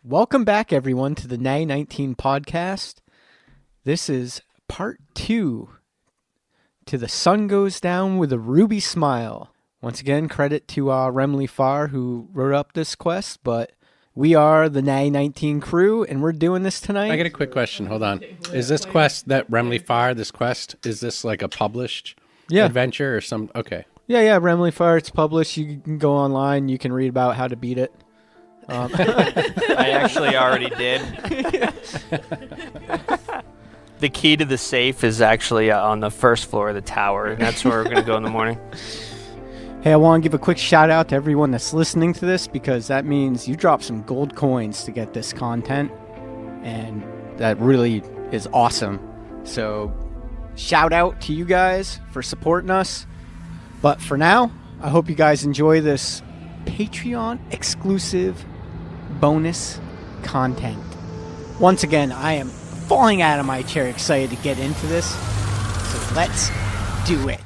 Welcome back, everyone, to the Nay 19 podcast. This is part 2 to The Sun Goes Down with a Ruby Smile. Once again, credit to Remley Farr who wrote up this quest, but we are the Nay 19 crew, and we're doing this tonight. I got a quick question. Hold on. Is this quest that Remley Farr, this quest, is this like a published adventure or some? Okay. Yeah, Remley Farr, it's published. You can go online, you can read about how to beat it. I actually already did. The key to the safe is actually on the first floor of the tower, and that's where we're going to go in the morning. Hey, I want to give a quick shout out to everyone that's listening to this, because that means you drop some gold coins to get this content, and that really is awesome. So shout out to you guys for supporting us. But for now, I hope you guys enjoy this Patreon exclusive bonus content. Once again, I am falling out of my chair excited to get into this. So let's do it.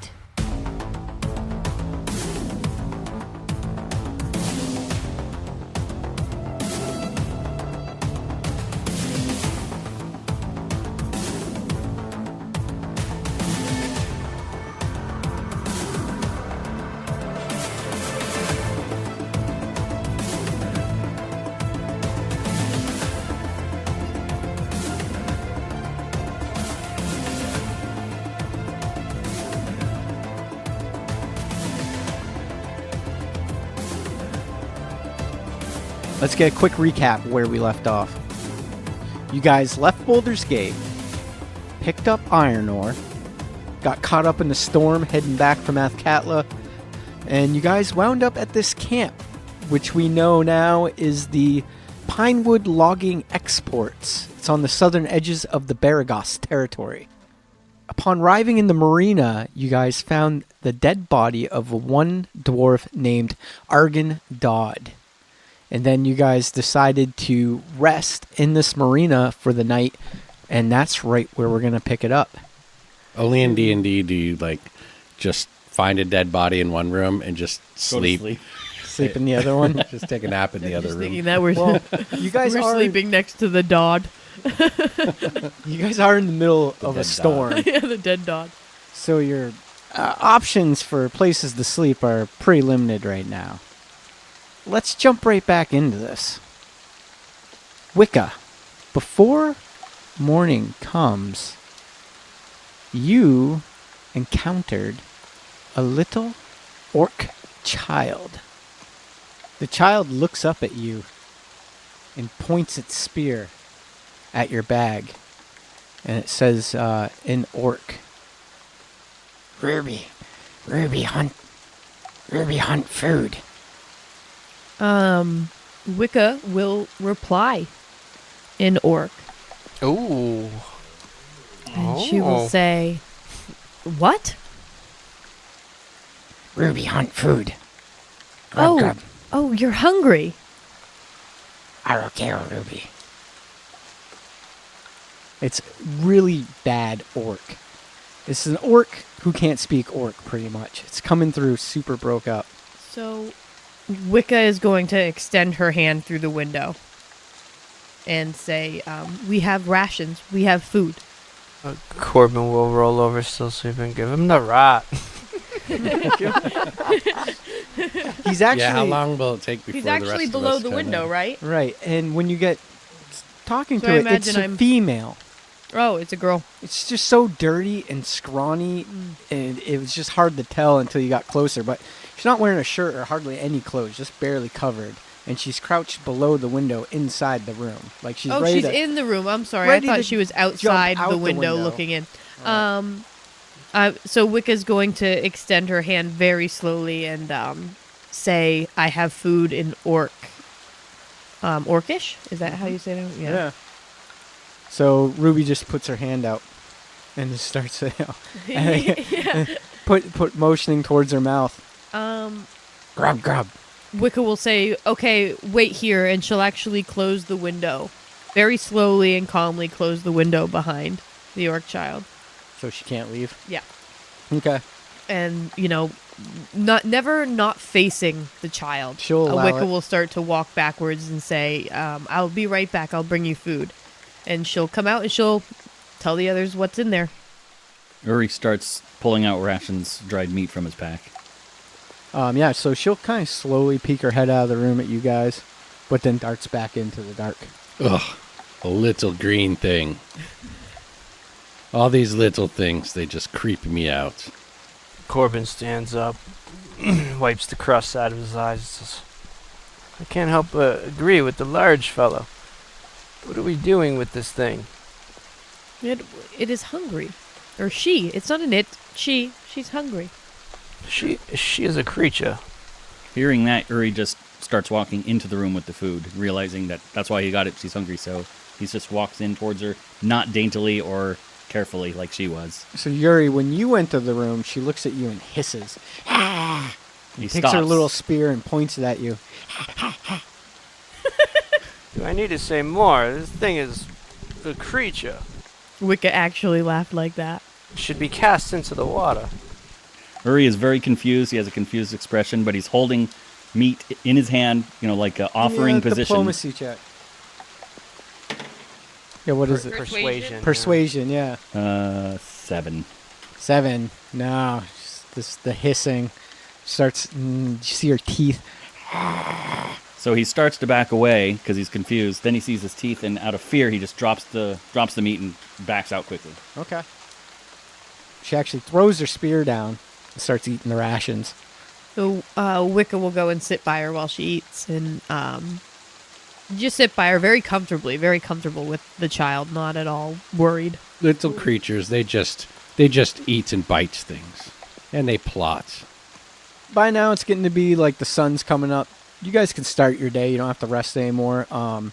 Let's get a quick recap where we left off. You guys left Baldur's Gate, picked up iron ore, got caught up in the storm heading back from Athkatla, and you guys wound up at this camp, which we know now is the Pinewood Logging Exports. It's on the southern edges of the Baragos territory. Upon arriving in the marina, you guys found the dead body of one dwarf named Argon Dodd. And then you guys decided to rest in this marina for the night, and that's right where we're going to pick it up. Only in D&D do you, like, just find a dead body in one room and just sleep. Sleep in the other one? Just take a nap in the other room. Thinking that we're you guys we're are sleeping next to the Dodd. You guys are in the middle of a storm. Yeah, the dead Dodd. So your options for places to sleep are pretty limited right now. Let's jump right back into this. Wicca, before morning comes, you encountered a little orc child. The child looks up at you and points its spear at your bag. And it says in orc, Ruby hunt food. Wicca will reply in orc. Ooh. And she will say, what? Ruby hunt food. Grub. Oh, you're hungry. Arokero Ruby. It's really bad orc. It's an orc who can't speak orc, pretty much. It's coming through super broke up. So Wicca is going to extend her hand through the window and say, we have rations. We have food. Corbin will roll over, still sleeping. Give him the rat. He's actually... Yeah, how long will it take before He's the rest actually of below us the come window, in? right? Right, and when you get talking So to I it, it's imagine a I'm- female. Oh, it's a girl. It's just so dirty and scrawny, and it was just hard to tell until you got closer. But she's not wearing a shirt or hardly any clothes, just barely covered. And she's crouched below the window inside the room. Like she's ready She's to... in the room. I'm sorry. I ready thought to she was jump outside out the the window window. looking in. So Wicca's going to extend her hand very slowly and say, I have food in orc. Orcish? Is that how you say it? Yeah. So Ruby just puts her hand out and just starts put motioning towards her mouth. Grub. Wicca will say, okay, wait here, and she'll actually close the window. Very slowly and calmly close the window behind the orc child. So she can't leave? Yeah. Okay. And, never not facing the child. She'll allow Wicca it. will start to walk backwards and say, "I'll be right back. I'll bring you food," and she'll come out and she'll tell the others what's in there. Uri starts pulling out rations, dried meat from his pack. Yeah, so she'll kind of slowly peek her head out of the room at you guys, but then darts back into the dark. Ugh, a little green thing. All these little things, they just creep me out. Corbin stands up, wipes the crust out of his eyes, and says, I can't help but agree with the large fellow. What are we doing with this thing? It is hungry, or she. It's not an it. She's hungry. She is a creature. Hearing that, Uri just starts walking into the room with the food, realizing that that's why he got it. She's hungry, so he just walks in towards her, not daintily or carefully like she was. So Yuri, when you enter the room, she looks at you and hisses. He Takes stops. her little spear and points it at you. Do I need to say more? This thing is a creature. Wicca actually laughed like that. It should be cast into the water. Uri is very confused. He has a confused expression, but he's holding meat in his hand, like an offering Give me a position. Diplomacy check. Yeah, what is it? Persuasion. Persuasion, yeah. 7. 7. No, the hissing starts. You see her teeth. So he starts to back away because he's confused. Then he sees his teeth, and out of fear, he just drops the meat and backs out quickly. Okay. She actually throws her spear down and starts eating the rations. So Wicca will go and sit by her while she eats, and just sit by her very comfortable with the child, not at all worried. Little creatures, they just eat and bite things. And they plot. By now, it's getting to be like the sun's coming up. You guys can start your day. You don't have to rest anymore. I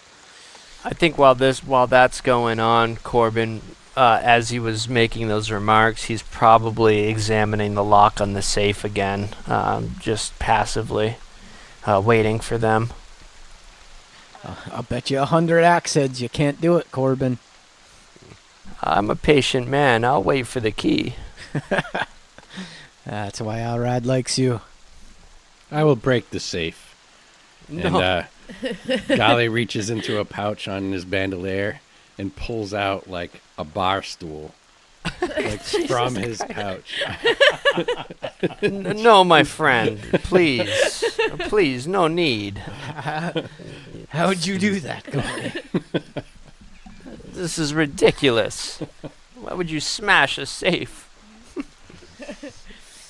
think while that's going on, Corbin, as he was making those remarks, he's probably examining the lock on the safe again, just passively, waiting for them. I'll bet you 100 axe heads you can't do it, Corbin. I'm a patient man. I'll wait for the key. That's why Alrad likes you. I will break the safe. No. And Golly reaches into a pouch on his bandolier and pulls out like a bar stool, like from his pouch. No, my friend. Please, no need. How'd you do that, Corbin? This is ridiculous. Why would you smash a safe?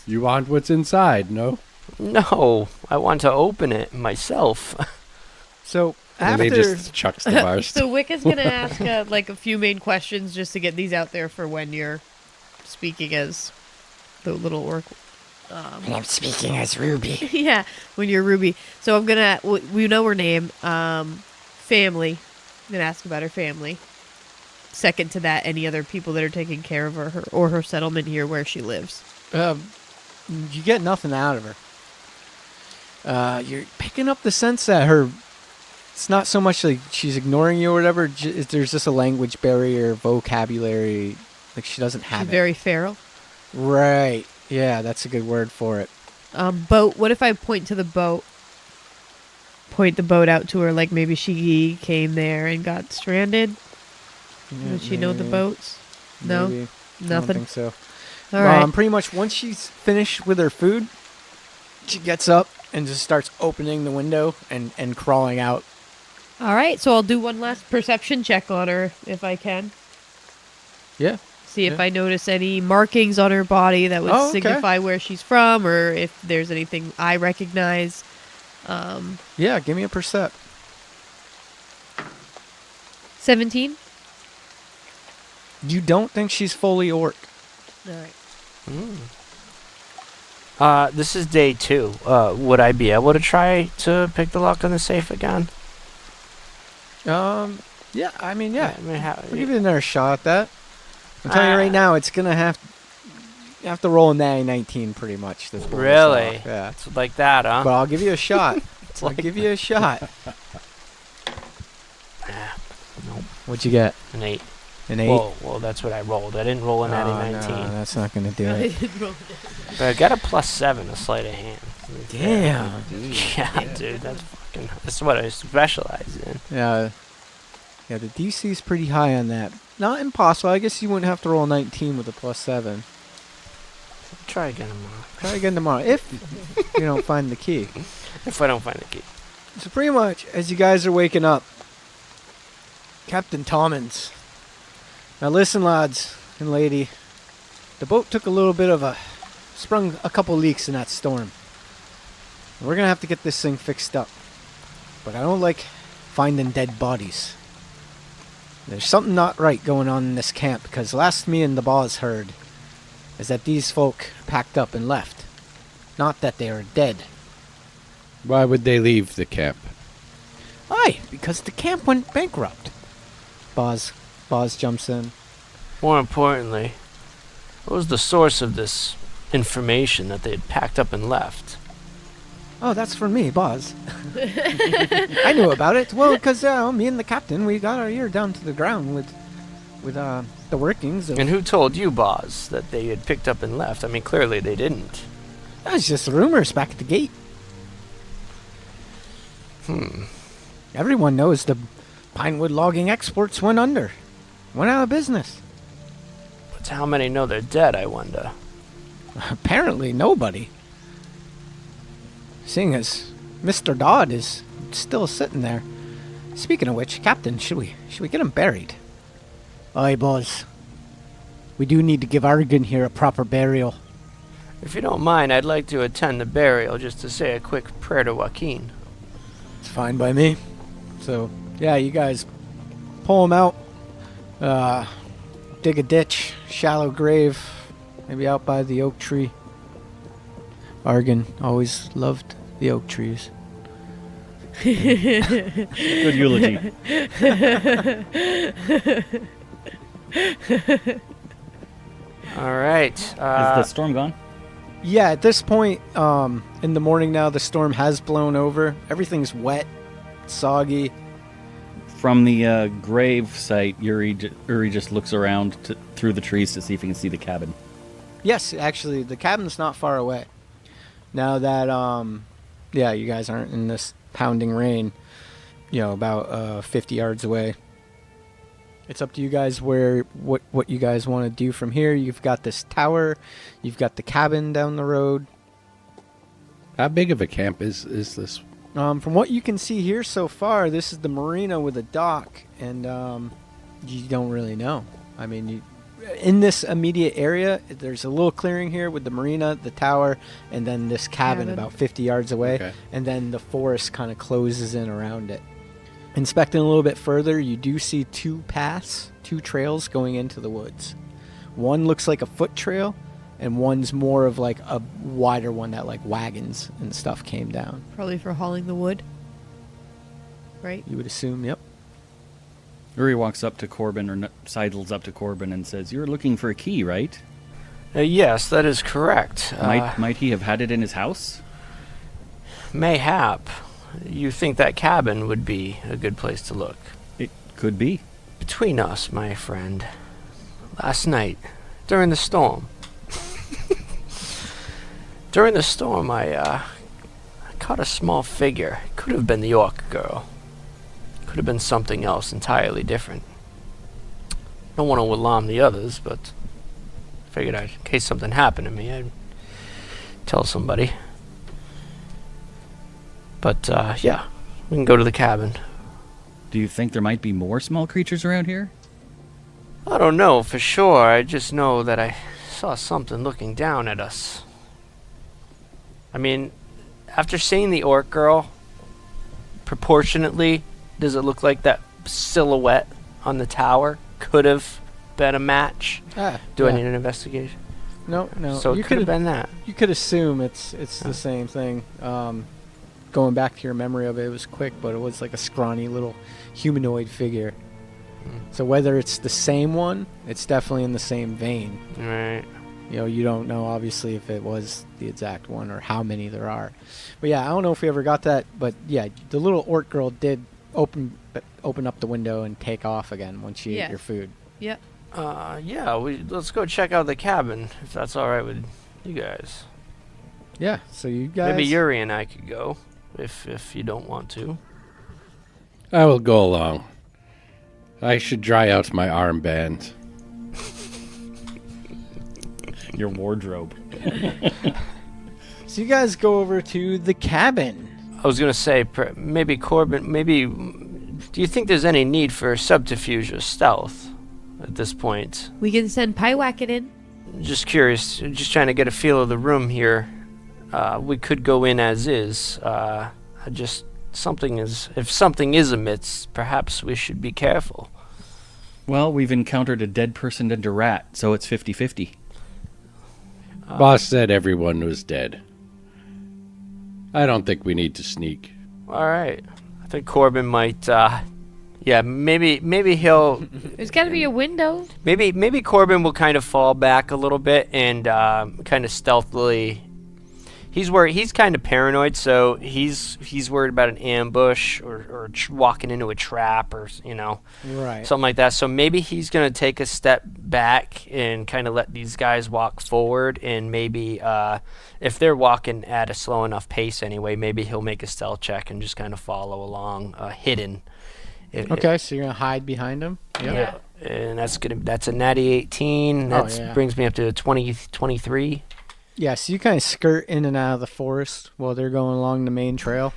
You want what's inside, no? No, I want to open it myself. So And he after just chucks the bar stool. So Wicca's gonna ask like a few main questions just to get these out there for when you're speaking as the little orc. And I'm speaking as Ruby. Yeah, when you're Ruby. So I'm gonna. We know her name. Family. I'm gonna ask about her family. Second to that, any other people that are taking care of her or her settlement here where she lives. You get nothing out of her. You're picking up the sense that it's not so much like she's ignoring you or whatever. There's just a language barrier, vocabulary. Like she doesn't have She's it. very feral. Right. Yeah, that's a good word for it. Boat. What if I point to the boat? Point the boat out to her, like maybe she came there and got stranded. Would she know the boats? No, Maybe. I don't nothing. think so. All right. Pretty much once she's finished with her food, she gets up and just starts opening the window and crawling out. All right. So I'll do one last perception check on her if I can. Yeah. See if I notice any markings on her body that would Oh, okay. signify where she's from, or if there's anything I recognize. Yeah, give me a percept. 17. You don't think she's fully orc. All right. This is day 2. Would I be able to try to pick the lock on the safe again? Yeah, I mean, yeah. I mean, I'll give you another shot at that. I'm telling you right now, it's going to you have to roll a natty 19 pretty much. To pull this Really? off. Yeah. It's like that, huh? But I'll give you a shot. I'll like give you a shot. Nope. What'd you get? An 8. An 8. Well, that's what I rolled. I didn't roll a natty 19. No, that's not going to do No, it. he didn't roll it. But I got a +7, a sleight of hand. Damn. Yeah, dude, that's what I specialize in. Yeah, the DC's pretty high on that. Not impossible. I guess you wouldn't have to roll 19 with a +7. Try again tomorrow. Try again tomorrow if you don't find the key. If I don't find the key. So pretty much, as you guys are waking up, Captain Tommins. Now listen, lads and lady. The boat took a little bit of sprung a couple leaks in that storm. We're going to have to get this thing fixed up. But I don't like finding dead bodies. There's something not right going on in this camp, because last me and the boss heard is that these folk packed up and left. Not that they are dead. Why would they leave the camp? Aye, because the camp went bankrupt. Boz jumps in. More importantly, what was the source of this information that they had packed up and left? Oh, that's for me, Boz. I knew about it. Well, because me and the captain, we got our ear down to the ground with the workings of... And who told you, Boz, that they had picked up and left? I mean, clearly they didn't. That was just rumors back at the gate. Everyone knows the Pinewood Logging Exports went under. Went out of business. But how many know they're dead, I wonder? Apparently nobody. Seeing as Mr. Dodd is still sitting there. Speaking of which, Captain, should we get him buried? Aye, boss. We do need to give Argon here a proper burial. If you don't mind, I'd like to attend the burial just to say a quick prayer to Joaquin. It's fine by me. So, yeah, you guys pull him out. Dig a ditch, shallow grave, maybe out by the oak tree. Argon always loved the oak trees. Good eulogy. All right. Is the storm gone? Yeah, at this point, in the morning now, the storm has blown over. Everything's wet, soggy. From the grave site, Uri just looks around through the trees to see if he can see the cabin. Yes, actually, the cabin's not far away. Now that, yeah, you guys aren't in this pounding rain, about 50 yards away. It's up to you guys what you guys want to do from here. You've got this tower, you've got the cabin down the road. How big of a camp is this? From what you can see here so far, this is the marina with a dock, and you don't really know. I mean, in this immediate area, there's a little clearing here with the marina, the tower, and then this cabin about 50 yards away, Okay. and then the forest kind of closes in around it. Inspecting a little bit further, you do see two trails going into the woods. One looks like a foot trail, and one's more of like a wider one that like wagons and stuff came down. Probably for hauling the wood. Right? You would assume, yep. Uri walks up to Corbin, or sidles up to Corbin, and says, "You're looking for a key, right? Yes, that is correct. Might he have had it in his house?" Mayhap. You think that cabin would be a good place to look? It could be. Between us, my friend. Last night, during the storm. During the storm, I caught a small figure. It could have been the orc girl. Could have been something else entirely different. Don't want to alarm the others, but figured in case something happened to me, I'd tell somebody. But, yeah, we can go to the cabin. Do you think there might be more small creatures around here? I don't know for sure. I just know that I saw something looking down at us. I mean, after seeing the orc girl, proportionately, does it look like that silhouette on the tower could have been a match? Do I need an investigation? No. So it could have been that. You could assume it's the same thing. Going back to your memory of it, it was quick, but it was like a scrawny little humanoid figure. So whether it's the same one, it's definitely in the same vein. Right. You don't know, obviously, if it was the exact one or how many there are. But yeah, I don't know if we ever got that, but yeah, the little orc girl did open up the window and take off again once she ate Yes. your food. Yep. Yeah, let's go check out the cabin if that's all right with you guys. Yeah. So you guys. Maybe Yuri and I could go if you don't want to. I will go along. I should dry out my armband. Your wardrobe. So you guys go over to the cabin. I was gonna say maybe Corbin. Maybe do you think there's any need for subterfuge or stealth at this point? We can send Pyewacket in. Just curious. Just trying to get a feel of the room here. We could go in as is. If something is amiss, perhaps we should be careful. Well, we've encountered a dead person and a rat, so it's 50-50. Boss said everyone was dead. I don't think we need to sneak. All right. I think Corbin might. Yeah, maybe he'll. There's got to be a window. Maybe Corbin will kind of fall back a little bit and kind of stealthily. He's kind of paranoid, so he's worried about an ambush or walking into a trap or Right. something like that. So maybe he's gonna take a step back and kind of let these guys walk forward, and maybe if they're walking at a slow enough pace anyway, maybe he'll make a stealth check and just kind of follow along hidden. Okay, so you're gonna hide behind him. Yeah. And that's a natty 18. That brings me up to 23. Yeah, so you kind of skirt in and out of the forest while they're going along the main trail.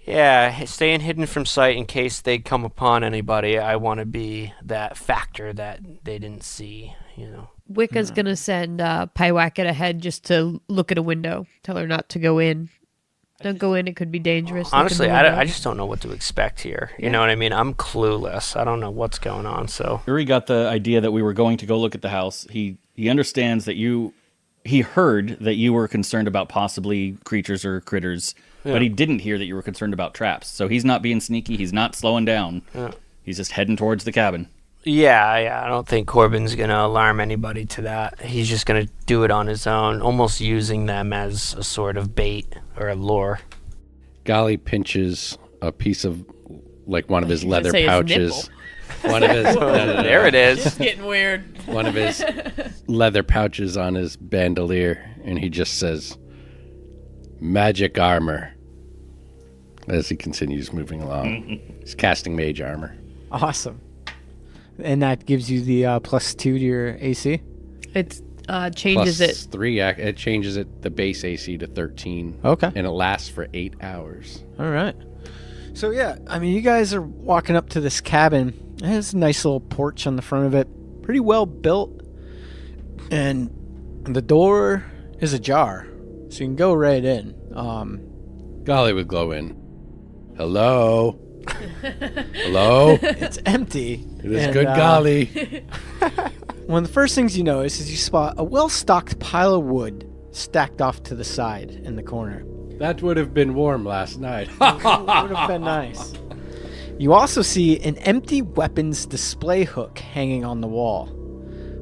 Yeah, staying hidden from sight in case they come upon anybody. I want to be that factor that they didn't see, Wicca's going to send Pyewacket ahead just to look at a window. Tell her not to go in. Don't go in. It could be dangerous. Look in the Honestly, window. I just don't know what to expect here. You know what I mean? I'm clueless. I don't know what's going on, so... Yuri got the idea that we were going to go look at the house. He understands that he heard that you were concerned about possibly creatures or critters, but he didn't hear that you were concerned about traps. So he's not being sneaky. He's not slowing down. Yeah. He's just heading towards the cabin. Yeah, I don't think Corbin's going to alarm anybody to that. He's just going to do it on his own, almost using them as a sort of bait or a lure. Golly pinches a piece of, one of his gonna leather say his pouches. One of his... There it is. It's getting weird. One of his leather pouches on his bandolier, and he just says, "Magic armor," as he continues moving along. He's casting mage armor. Awesome. And that gives you the +2 to your AC? It changes Plus it. 3, it changes the base AC to 13. Okay. And it lasts for 8 hours. All right. So, yeah, I mean, you guys are walking up to this cabin. It has a nice little porch on the front of it. Pretty well built. And the door is ajar. So you can go right in. Golly would go in. Hello? Hello? It's empty. It is And, good golly. One of the first things you notice is you spot a well-stocked pile of wood stacked off to the side in the corner. That would have been warm last night. Would have been nice. You also see an empty weapons display hook hanging on the wall,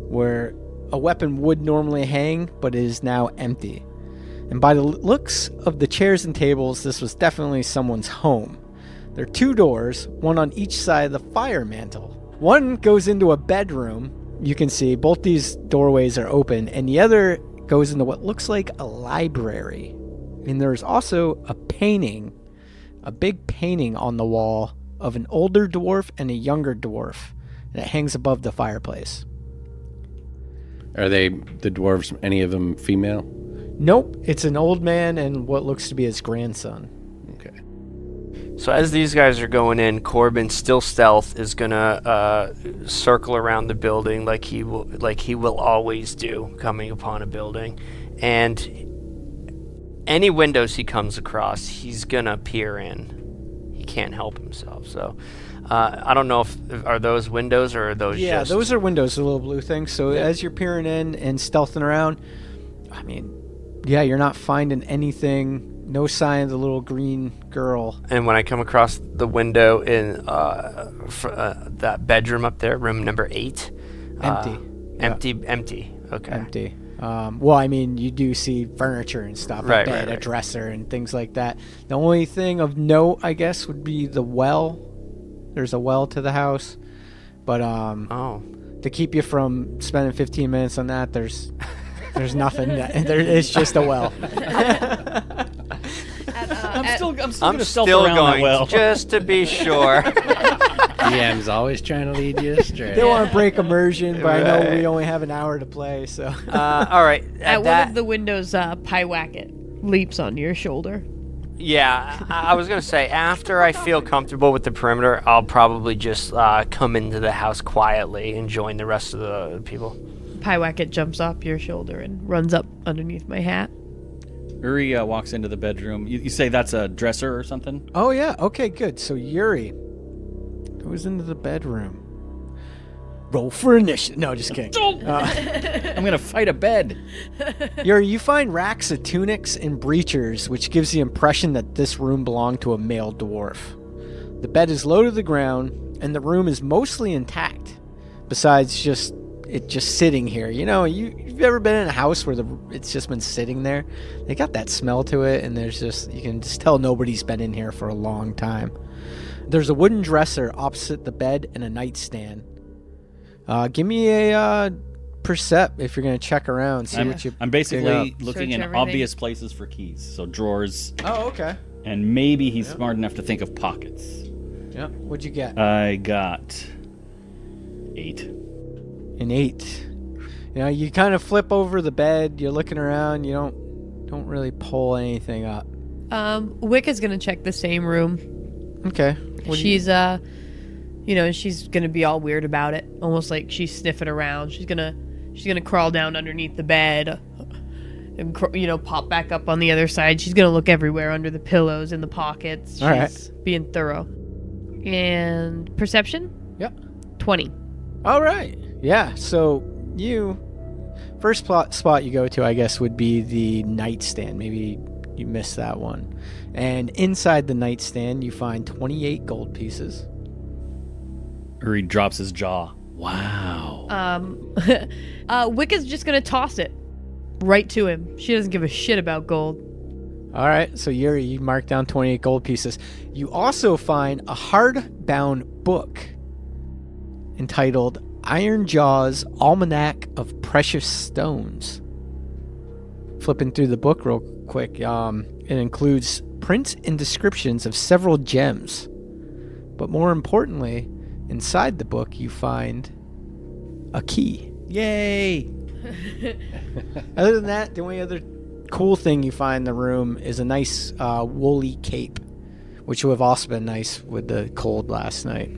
where a weapon would normally hang, but it is now empty. And by the looks of the chairs and tables, this was definitely someone's home. There are 2 doors, one on each side of the fire mantle. One goes into a bedroom. You can see both these doorways are open, and the other goes into what looks like a library. And there's also a painting, a big painting on the wall of an older dwarf and a younger dwarf, and it hangs above the fireplace. Are the dwarves, any of them female? Nope, it's an old man and what looks to be his grandson. Okay. So as these guys are going in, Corbin, still stealth, is gonna circle around the building like he will always do, coming upon a building, and any windows he comes across, he's gonna peer in. He can't help himself. So I don't know if are those windows or are those Yeah, just... those are windows, the little blue things. So as you're peering in and stealthing around, I mean, yeah, you're not finding anything. No sign of the little green girl. And when I come across the window in that bedroom up there, room number 8, Empty. Empty. Okay. Empty. Well, I mean, you do see furniture and stuff, a Right, bed, right. a dresser, and things like that. The only thing of note, I guess, would be the well. There's a well to the house, but Oh. to keep you from spending 15 minutes on that, there's nothing. It's just a well. I'm still I'm gonna stealth still around going that well. just to be sure. DM's always trying to lead you astray. They want to break immersion, but I know Right. we only have an hour to play, so. All right. At one that- of the windows, Pyewacket leaps onto your shoulder. Yeah, I was gonna say after I feel comfortable with the perimeter, I'll probably just come into the house quietly and join the rest of the people. Pyewacket jumps off your shoulder and runs up underneath my hat. Uri walks into the bedroom. You say that's a dresser or something? Oh, yeah. Okay, good. So Yuri goes into the bedroom. Roll for initiative. No, just kidding. I'm gonna fight a bed. Yuri, you find racks of tunics and breechers, which gives the impression that this room belonged to a male dwarf. The bed is low to the ground, and the room is mostly intact, besides just sitting here. You know, you've ever been in a house where it's just been sitting there? They got that smell to it, and you can just tell nobody's been in here for a long time. There's a wooden dresser opposite the bed and a nightstand. Give me a percept if you're going to check around. See what you. I'm pick basically up. looking Search in everything. obvious places for keys, so drawers, Oh, okay. and maybe he's smart enough to think of pockets. Yeah. What'd you get? I got 8. An 8. You know, you kind of flip over the bed. You're looking around. You don't really pull anything up. Wicca's gonna check the same room. Okay. What do you- She's she's gonna be all weird about it, almost like she's sniffing around. She's gonna crawl down underneath the bed and pop back up on the other side. She's gonna look everywhere under the pillows, in the pockets. All right. She's being thorough. And perception? Yep. 20. All right. Yeah. So first spot you go to, I guess, would be the nightstand. Maybe you missed that one. And inside the nightstand, you find 28 gold pieces. Uri drops his jaw. Wow. Wicca's just gonna toss it right to him. She doesn't give a shit about gold. All right. So Yuri, you mark down 28 gold pieces. You also find a hardbound book entitled Iron Jaw's Almanac of Precious Stones. Flipping through the book real quick, it includes prints and descriptions of several gems. But more importantly, inside the book you find a key. Yay! Other than that, the only other cool thing you find in the room is a nice woolly cape, which would have also been nice with the cold last night.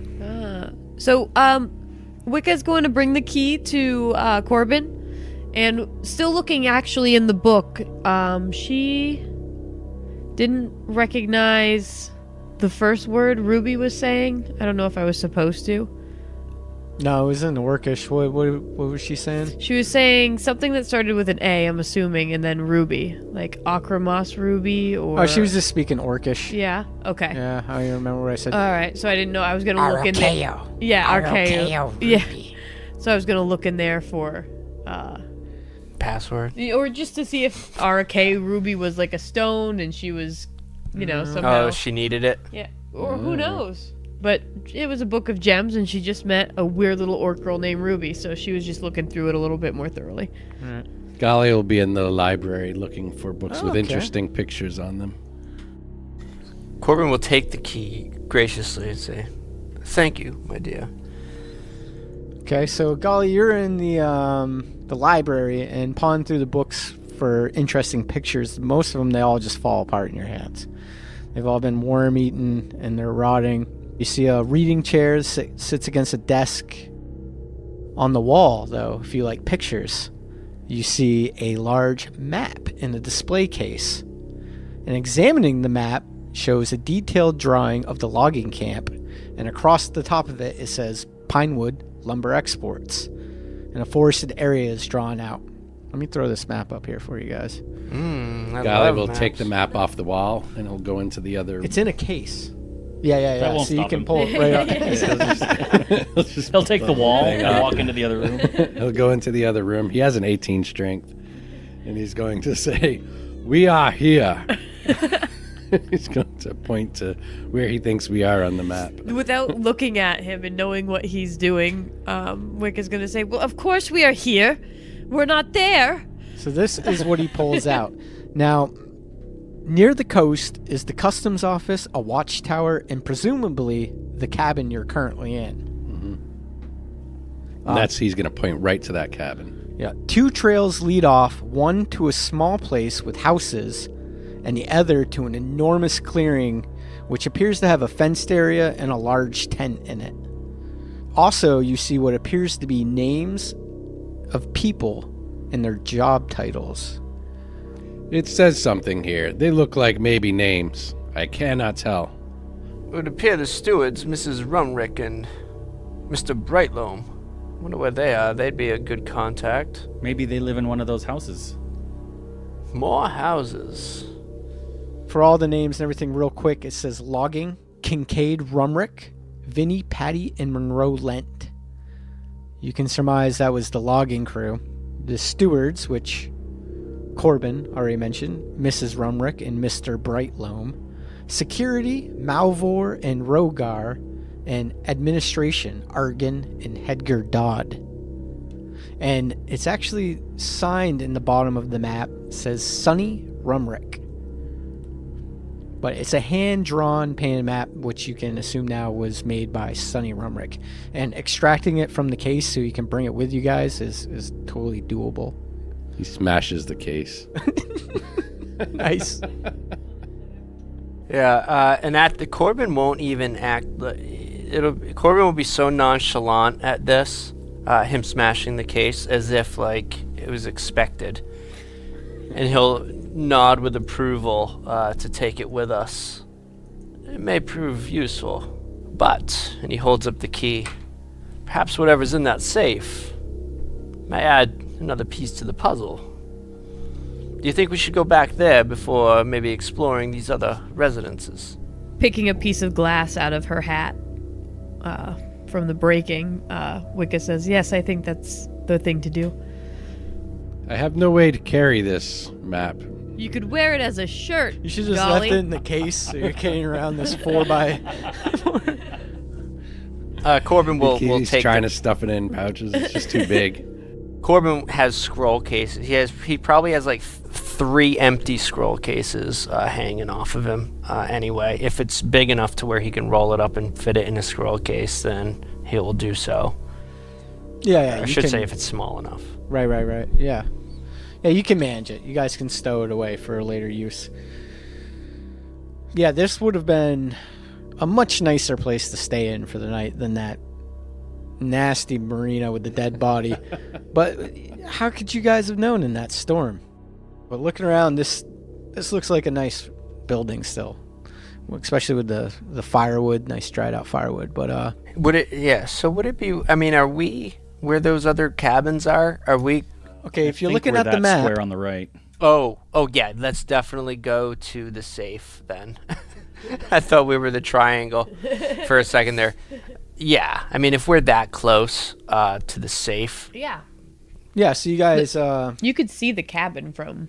So, Wicca's going to bring the key to Corbin, and still looking actually in the book, she didn't recognize the first word Ruby was saying. I don't know if I was supposed to. No, it was in Orcish. What was she saying? She was saying something that started with an A, I'm assuming, and then Ruby, like Akramos Ruby, or... Oh, she was just speaking Orcish. Yeah. Okay. Yeah, I don't even remember what I said. All right. So I didn't know. I was gonna look in there. Archaeo. Yeah, Archaeo. Archaeo Yeah. Ruby. So I was gonna look in there for, Password. or just to see if RK Ruby was like a stone, and she was, somehow. Oh, she needed it. Yeah. Or who knows? But it was a book of gems, and she just met a weird little orc girl named Ruby, so she was just looking through it a little bit more thoroughly. Golly will be in the library looking for books with okay. interesting pictures on them. Corbin will take the key graciously and say, "Thank you, my dear." Okay, so Golly, you're in the library and pawing through the books for interesting pictures. Most of them, they all just fall apart in your hands. They've all been worm-eaten and they're rotting. You see a reading chair sits against a desk. On the wall, though, if you like pictures, you see a large map in a display case. And examining the map shows a detailed drawing of the logging camp, and across the top of it says Pinewood Lumber Exports, and a forested area is drawn out. Let me throw this map up here for you guys. I Golly love will maps. take the map off the wall and he'll go into the other. It's in a case. Yeah. That won't So you stop can him. pull it right up. He'll take the wall and walk into the other room. He'll go into the other room. He has an 18 strength, and he's going to say, "We are here." He's going to point to where he thinks we are on the map. Without looking at him and knowing what he's doing, Wick is going to say, well, of course we are here. We're not there. So this is what he pulls out. Now, near the coast is the customs office, a watchtower, and presumably the cabin you're currently in. He's going to point right to that cabin. Yeah. 2 trails lead off, one to a small place with houses, and the other to an enormous clearing which appears to have a fenced area and a large tent in it. Also, you see what appears to be names of people and their job titles. It says something here. They look like maybe names. I cannot tell. It would appear the stewards, Mrs. Rumrick and Mr. Brightloam. Wonder where they are. They'd be a good contact. Maybe they live in one of those houses. More houses. For all the names and everything real quick, it says Logging, Kincaid Rumrick, Vinny, Patty, and Monroe Lent. You can surmise that was the logging crew. The stewards, which Corbin already mentioned, Mrs. Rumrick and Mr. Brightloam. Security, Malvor and Rogar. And administration, Argan and Hedger Dodd. And it's actually signed in the bottom of the map. It says Sonny Rumrick. But it's a hand-drawn pan map, which you can assume now was made by Sonny Rumrick. And extracting it from the case so you can bring it with you guys is totally doable. He smashes the case. Nice. Yeah, and the Corbin won't even act. Corbin will be so nonchalant at this, him smashing the case, as if like it was expected, and he'll nod with approval to take it with us. It may prove useful, but, and he holds up the key, perhaps whatever's in that safe may add another piece to the puzzle. Do you think we should go back there before maybe exploring these other residences? Picking a piece of glass out of her hat from the breaking, Wicca says, yes, I think that's the thing to do. I have no way to carry this map. You could wear it as a shirt. You should just Golly. left it in the case so you're carrying around this 4x. Corbin will He's take trying the- to stuff it in pouches. It's just too big. Corbin has scroll cases. He probably has like 3 empty scroll cases hanging off of him. Anyway, if it's big enough to where he can roll it up and fit it in a scroll case, then he will do so. Yeah, I should say if it's small enough. Right. Yeah. Yeah, you can manage it. You guys can stow it away for later use. Yeah, this would have been a much nicer place to stay in for the night than that nasty marina with the dead body. But how could you guys have known in that storm? But looking around, this looks like a nice building still, especially with the firewood, nice dried out firewood. But Would it? Yeah. So would it be? I mean, are we where those other cabins are? Are we? okay, if you're Think looking we're at the that map, square on the right. Oh yeah. Let's definitely go to the safe then. I thought we were the triangle for a second there. Yeah. I mean, if we're that close to the safe. Yeah. yeah. So you guys, You could see the cabin from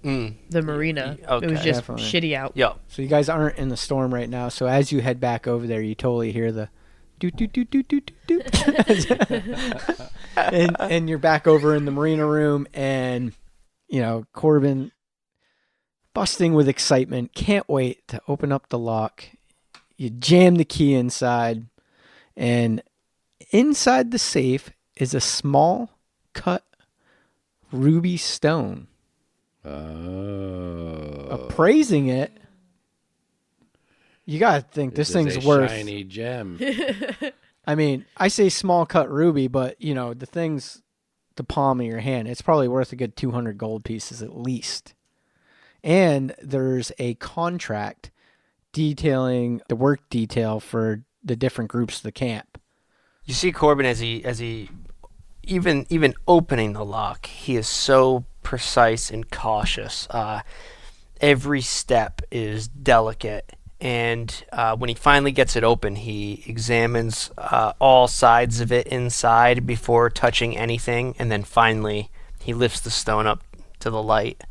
the marina. Okay. It was just Definitely. shitty out. Yo. so you guys aren't in the storm right now. So as you head back over there, you totally hear the doot doot doot doot doot doot, and you're back over in the marina room, and you know Corbin, busting with excitement, can't wait to open up the lock. You jam the key inside, and inside the safe is a small cut ruby stone. Appraising it, you gotta think this thing's is a worth. shiny gem. I mean, I say small cut ruby, but you know the thing's the palm of your hand. It's probably worth a good 200 gold pieces at least. And there's a contract detailing the work detail for the different groups of the camp. You see Corbin as he even opening the lock, he is so precise and cautious. Every step is delicate, and when he finally gets it open, he examines all sides of it inside before touching anything, and then finally he lifts the stone up to the light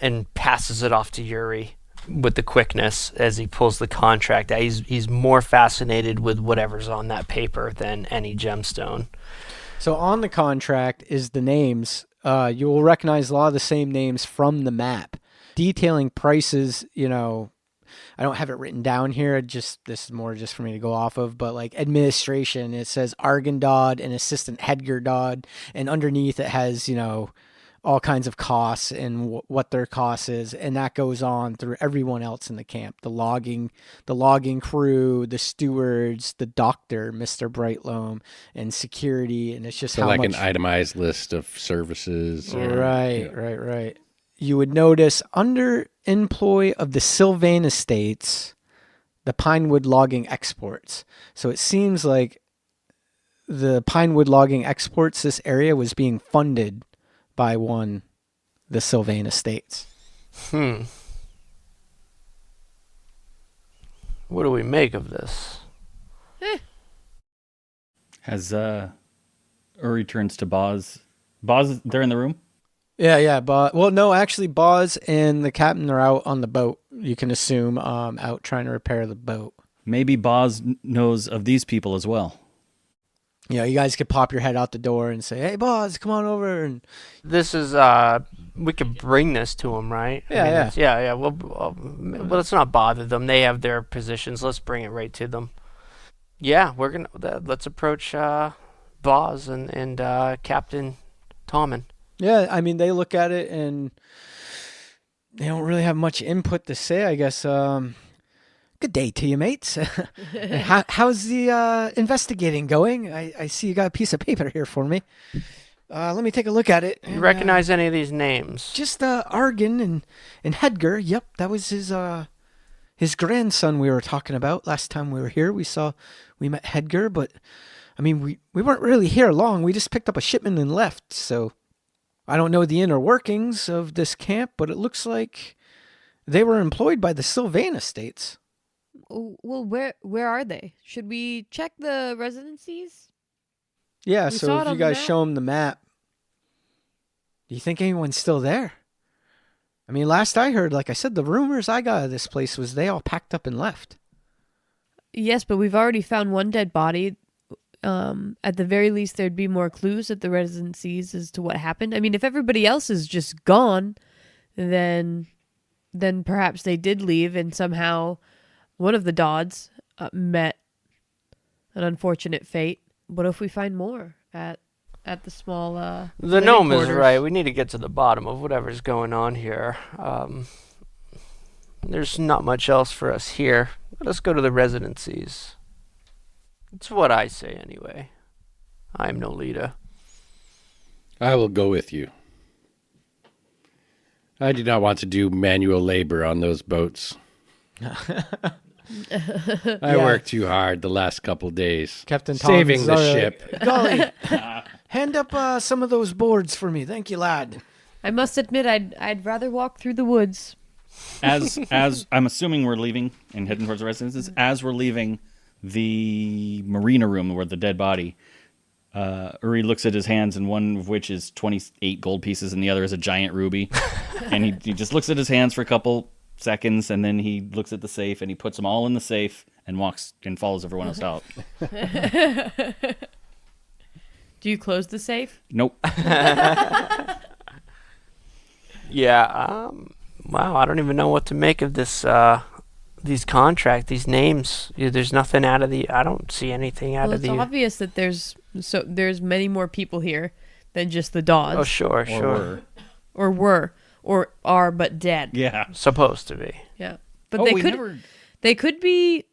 and passes it off to Yuri. with the quickness as he pulls the contract out. He's more fascinated with whatever's on that paper than any gemstone. So on the contract is the names. You will recognize a lot of the same names from the map. Detailing prices, I don't have it written down here. This is more just for me to go off of. But like administration, it says Argandod and Assistant Hedger Dodd, and underneath it has all kinds of costs and what their cost is, and that goes on through everyone else in the camp: the logging crew, the stewards, the doctor, Mr. Brightloam, and security. And it's just So how like much. an itemized list of services. Right. You would notice under employ of the Sylvain Estates, the Pinewood Logging Exports. So it seems like the Pinewood Logging Exports, this area was being funded by the Sylvain Estates. What do we make of this? Has Uri turns to Boz. Boz, they're in the room? Yeah. No, actually, Boz and the captain are out on the boat. You can assume out trying to repair the boat. Maybe Boz knows of these people as well. You guys could pop your head out the door and say, "Hey, Boz, come on over." And This is we could bring this to them, right? Yeah. Yeah. Well, let's not bother them. They have their positions. Let's bring it right to them. Yeah, let's approach Boz and Captain Tommen. yeah, I mean, they look at it and they don't really have much input to say, I guess. Good day to you, mates. How's the investigating going? I see you got a piece of paper here for me. Let me take a look at it. You recognize any of these names? Just Argan and Hedger. Yep, that was his grandson we were talking about last time we were here. We met Hedger, but I mean we weren't really here long. We just picked up a shipment and left. So I don't know the inner workings of this camp, but it looks like they were employed by the Sylvain Estates. Oh, well, where are they? Should we check the residencies? Yeah, We so saw it if on you the guys map. show them the map, do you think anyone's still there? I mean, last I heard, like I said, the rumors I got of this place was they all packed up and left. Yes, but we've already found one dead body. At the very least, there'd be more clues at the residencies as to what happened. I mean, if everybody else is just gone, then perhaps they did leave and somehow one of the Dodds met an unfortunate fate. What if we find more at the small The living gnome is quarters? right. We need to get to the bottom of whatever's going on here. There's not much else for us here. Let's go to the residencies. It's what I say anyway. I'm no leader. I will go with you. I do not want to do manual labor on those boats. I worked too hard the last couple days. Captain saving Tom's the all right. ship. Golly, hand up some of those boards for me. Thank you, lad. I must admit, I'd rather walk through the woods. As I'm assuming we're leaving and heading towards the residences, as we're leaving the marina room where the dead body, Uri looks at his hands, and one of which is 28 gold pieces and the other is a giant ruby. And he just looks at his hands for a couple seconds, and then he looks at the safe and he puts them all in the safe and walks and follows everyone else out. Do you close the safe? Nope. Yeah. Wow. I don't even know what to make of this. These these names. There's nothing out of the. I don't see anything out Well, of it's the. obvious that there's many more people here than just the Dodds. Oh, sure. Or were, or are but dead. Yeah. Supposed to be. Yeah. But Oh, they we could never- they could be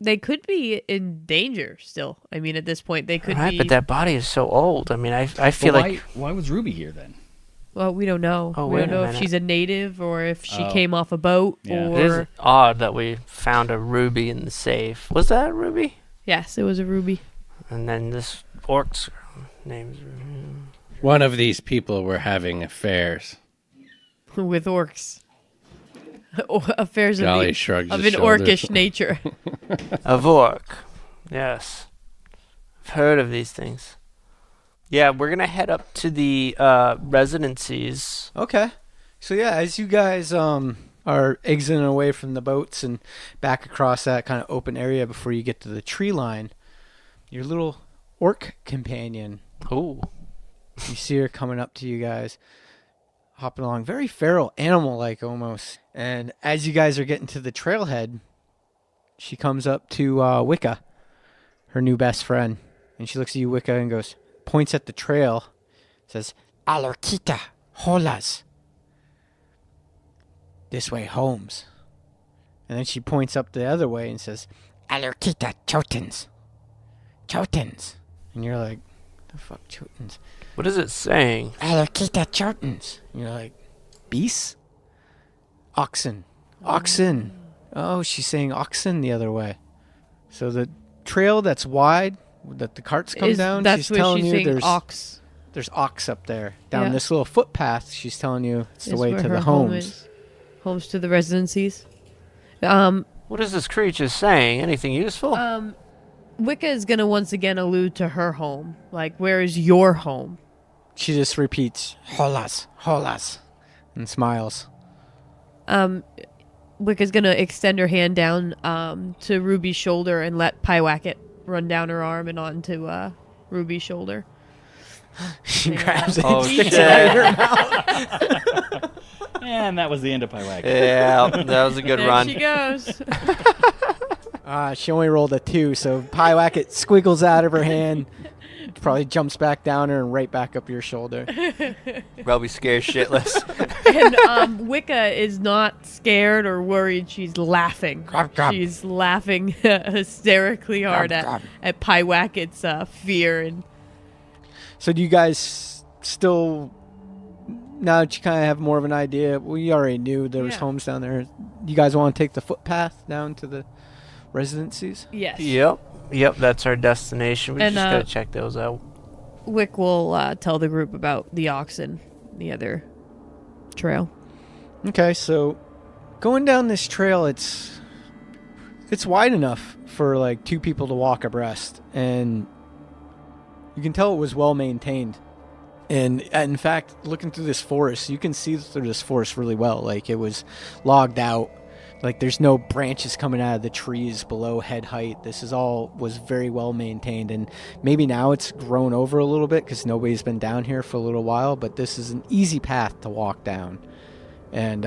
in danger still. I mean, at this point they could Right, be. but that body is so old. I mean, I feel Well, like. why was Ruby here then? Well, we don't know. Oh, we wait don't a know if minute. she's a native or if she Oh. came off a boat Yeah. It is or odd that we found a ruby in the safe. Was that a ruby? yes, it was a ruby. And then this orc's name's. One of these people were having affairs. With orcs. Affairs Golly of, shrugs of his an shoulders. orcish nature. A vork. Yes. I've heard of these things. Yeah, we're going to head up to the residencies. Okay. So yeah, as you guys are are exiting away from the boats and back across that kind of open area before you get to the tree line, your little orc companion, Ooh. you see her coming up to you guys, hopping along, very feral, animal-like almost. And as you guys are getting to the trailhead, she comes up to Wicca, her new best friend. And she looks at you, Wicca, and goes, points at the trail, says, Alerkita, holas. This way, Holmes. And then she points up the other way and says, Alerkita, Chotins. Chotins. And you're like, the fuck, Chotins? What is it saying? Alerkita, Chotins. And you're like, beasts? Oxen. Oxen. Oh, she's saying oxen the other way. So the trail that's wide, that the carts come down, that's she's where telling she's you saying there's ox. there's ox up there. Down Yeah. this little footpath, she's telling you it's the is way where to her the home homes. is. Homes to the residencies. What is this creature saying? Anything useful? Wicca is gonna once again allude to her home. Like, where is your home? She just repeats, holas, holas, and smiles. Wicca's gonna extend her hand down to Ruby's shoulder and let Pyewacket run down her arm and onto Ruby's shoulder. She Yeah. grabs it Oh, and sticks shit. it out of her mouth. And that was the end of Pyewacket. Yeah, that was a good There run. she goes. She only rolled a 2, so Pyewacket squiggles out of her hand, probably jumps back down her and right back up your shoulder. Probably scared shitless. And Wicca is not scared or worried. She's laughing. Grub, grub. She's laughing hysterically hard Grub, at Pyewacket's fear. And So do you guys still, now that you kind of have more of an idea, we already knew there was Yeah. homes down there. You guys want to take the footpath down to the residencies? yes, Yep, that's our destination. We And, just gotta check those out. Wick will tell the group about the oxen, the other trail. Okay, so going down this trail, it's wide enough for like 2 people to walk abreast, and you can tell it was well maintained. And in fact, looking through this forest, you can see through this forest really well. Like, it was logged out. Like, there's no branches coming out of the trees below head height. This was very well maintained, and maybe now it's grown over a little bit because nobody's been down here for a little while, but this is an easy path to walk down. And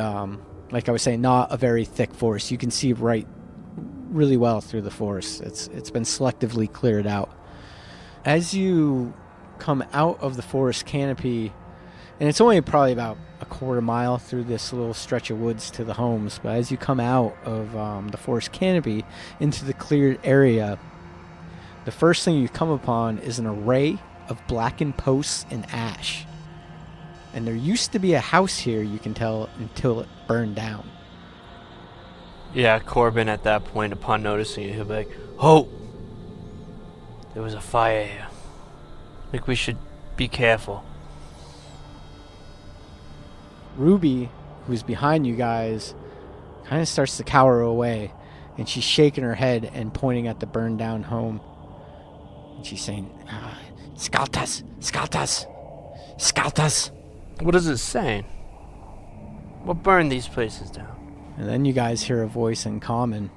like I was saying, not a very thick forest. You can see really well through the forest. It's been selectively cleared out. As you come out of the forest canopy, and it's only probably about a quarter mile through this little stretch of woods to the homes, but as you come out of the forest canopy into the cleared area, the first thing you come upon is an array of blackened posts and ash. And there used to be a house here, you can tell, until it burned down. Yeah, Corbin at that point, upon noticing it, he'll be like, "Oh, there was a fire here. I think we should be careful." Ruby, who's behind you guys, kind of starts to cower away, and she's shaking her head and pointing at the burned down home. And she's saying, Scaltas, Scaltas, Scaltas. What is it saying? What burned these places down? And then you guys hear a voice in common.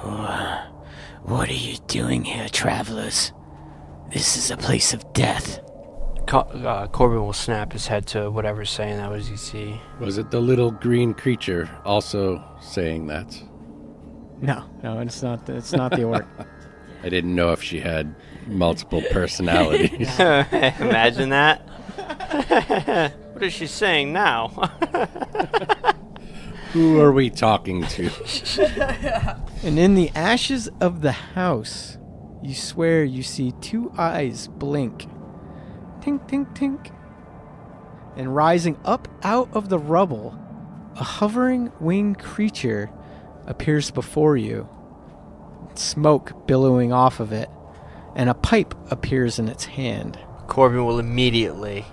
What are you doing here, travelers? This is a place of death. Corbin will snap his head to whatever's saying that. What does he see? Was it the little green creature also saying that? No, it's not the orc. I didn't know if she had multiple personalities. Imagine that. What is she saying now? Who are we talking to? And in the ashes of the house, you swear you see 2 eyes blink. Tink, tink, tink. And rising up out of the rubble, a hovering winged creature appears before you. Smoke billowing off of it, and a pipe appears in its hand. Corbin will immediately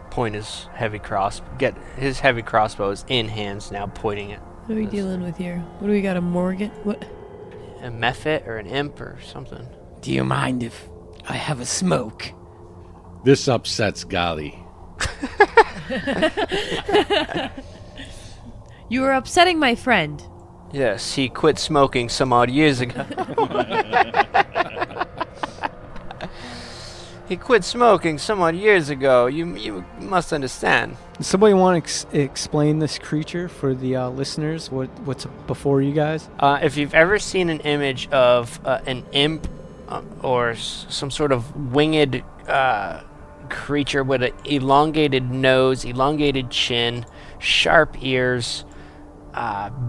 point his heavy crossbow. Get his heavy crossbows in hands now, pointing it. What are we dealing with here? What do we got? A Morgan? What? A mephit or an imp or something. Do you mind if I have a smoke? This upsets Gali. You were upsetting my friend. Yes, he quit smoking some odd years ago. He quit smoking some odd years ago. You must understand. Does somebody want to explain this creature for the listeners? What's before you guys? If you've ever seen an image of an imp or some sort of winged creature with an elongated nose, elongated chin, sharp ears,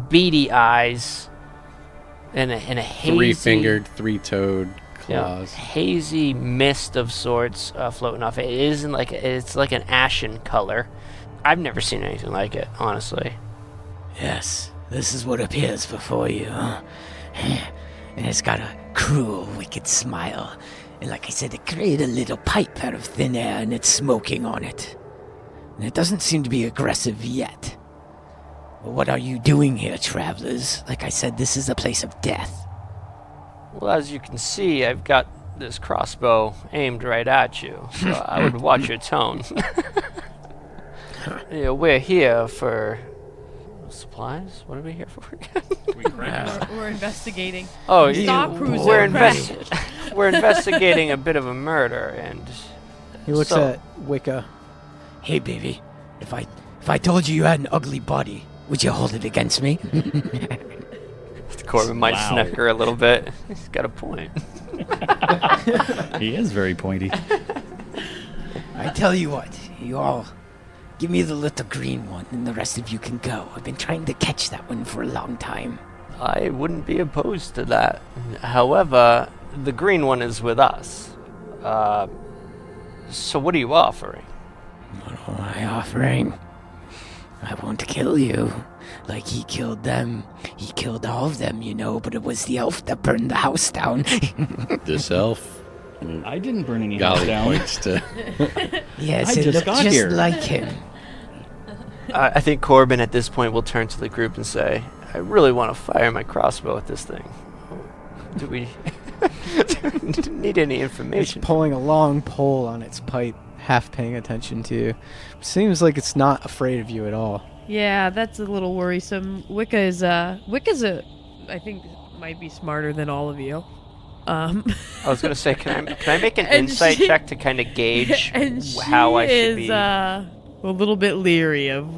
beady eyes, and a hazy... Three-fingered, three-toed claws. Hazy mist of sorts floating off. It isn't like it's like an ashen color. I've never seen anything like it, honestly. Yes, this is what appears before you. And it's got a cruel, wicked smile. And like I said, it created a little pipe out of thin air and it's smoking on it. And it doesn't seem to be aggressive yet. But what are you doing here, travelers? Like I said, this is a place of death. Well, as you can see, I've got this crossbow aimed right at you, so I would watch your tone. Yeah, we're here for supplies? What are we here for again? We're investigating. Oh, Stop cruiser. We're investigating a bit of a murder, and He looks So- at Wicca. Hey, baby, if I told you you had an ugly body, would you hold it against me? Corbin might Wow. snicker a little bit. He's got a point. He is very pointy. I tell you what, you all give me the little green one and the rest of you can go. I've been trying to catch that one for a long time. I wouldn't be opposed to that. However, the green one is with us. So what are you offering? What am I offering? I won't kill you. Like he killed them. He killed all of them, you know, but it was the elf that burned the house down. This elf. I didn't burn any house Golly down. points to. Yes, I it just looked got just here. like him. I think Corbin at this point will turn to the group and say, I really want to fire my crossbow at this thing. Do we need any It's information? pulling a long pole on its pipe, half paying attention to you. Seems like it's not afraid of you at all. Yeah, that's a little worrisome. Wicca's I think might be smarter than all of you. I was going to say, can I make an And insight she- check to kind of gauge and she how I should is be? a little bit leery of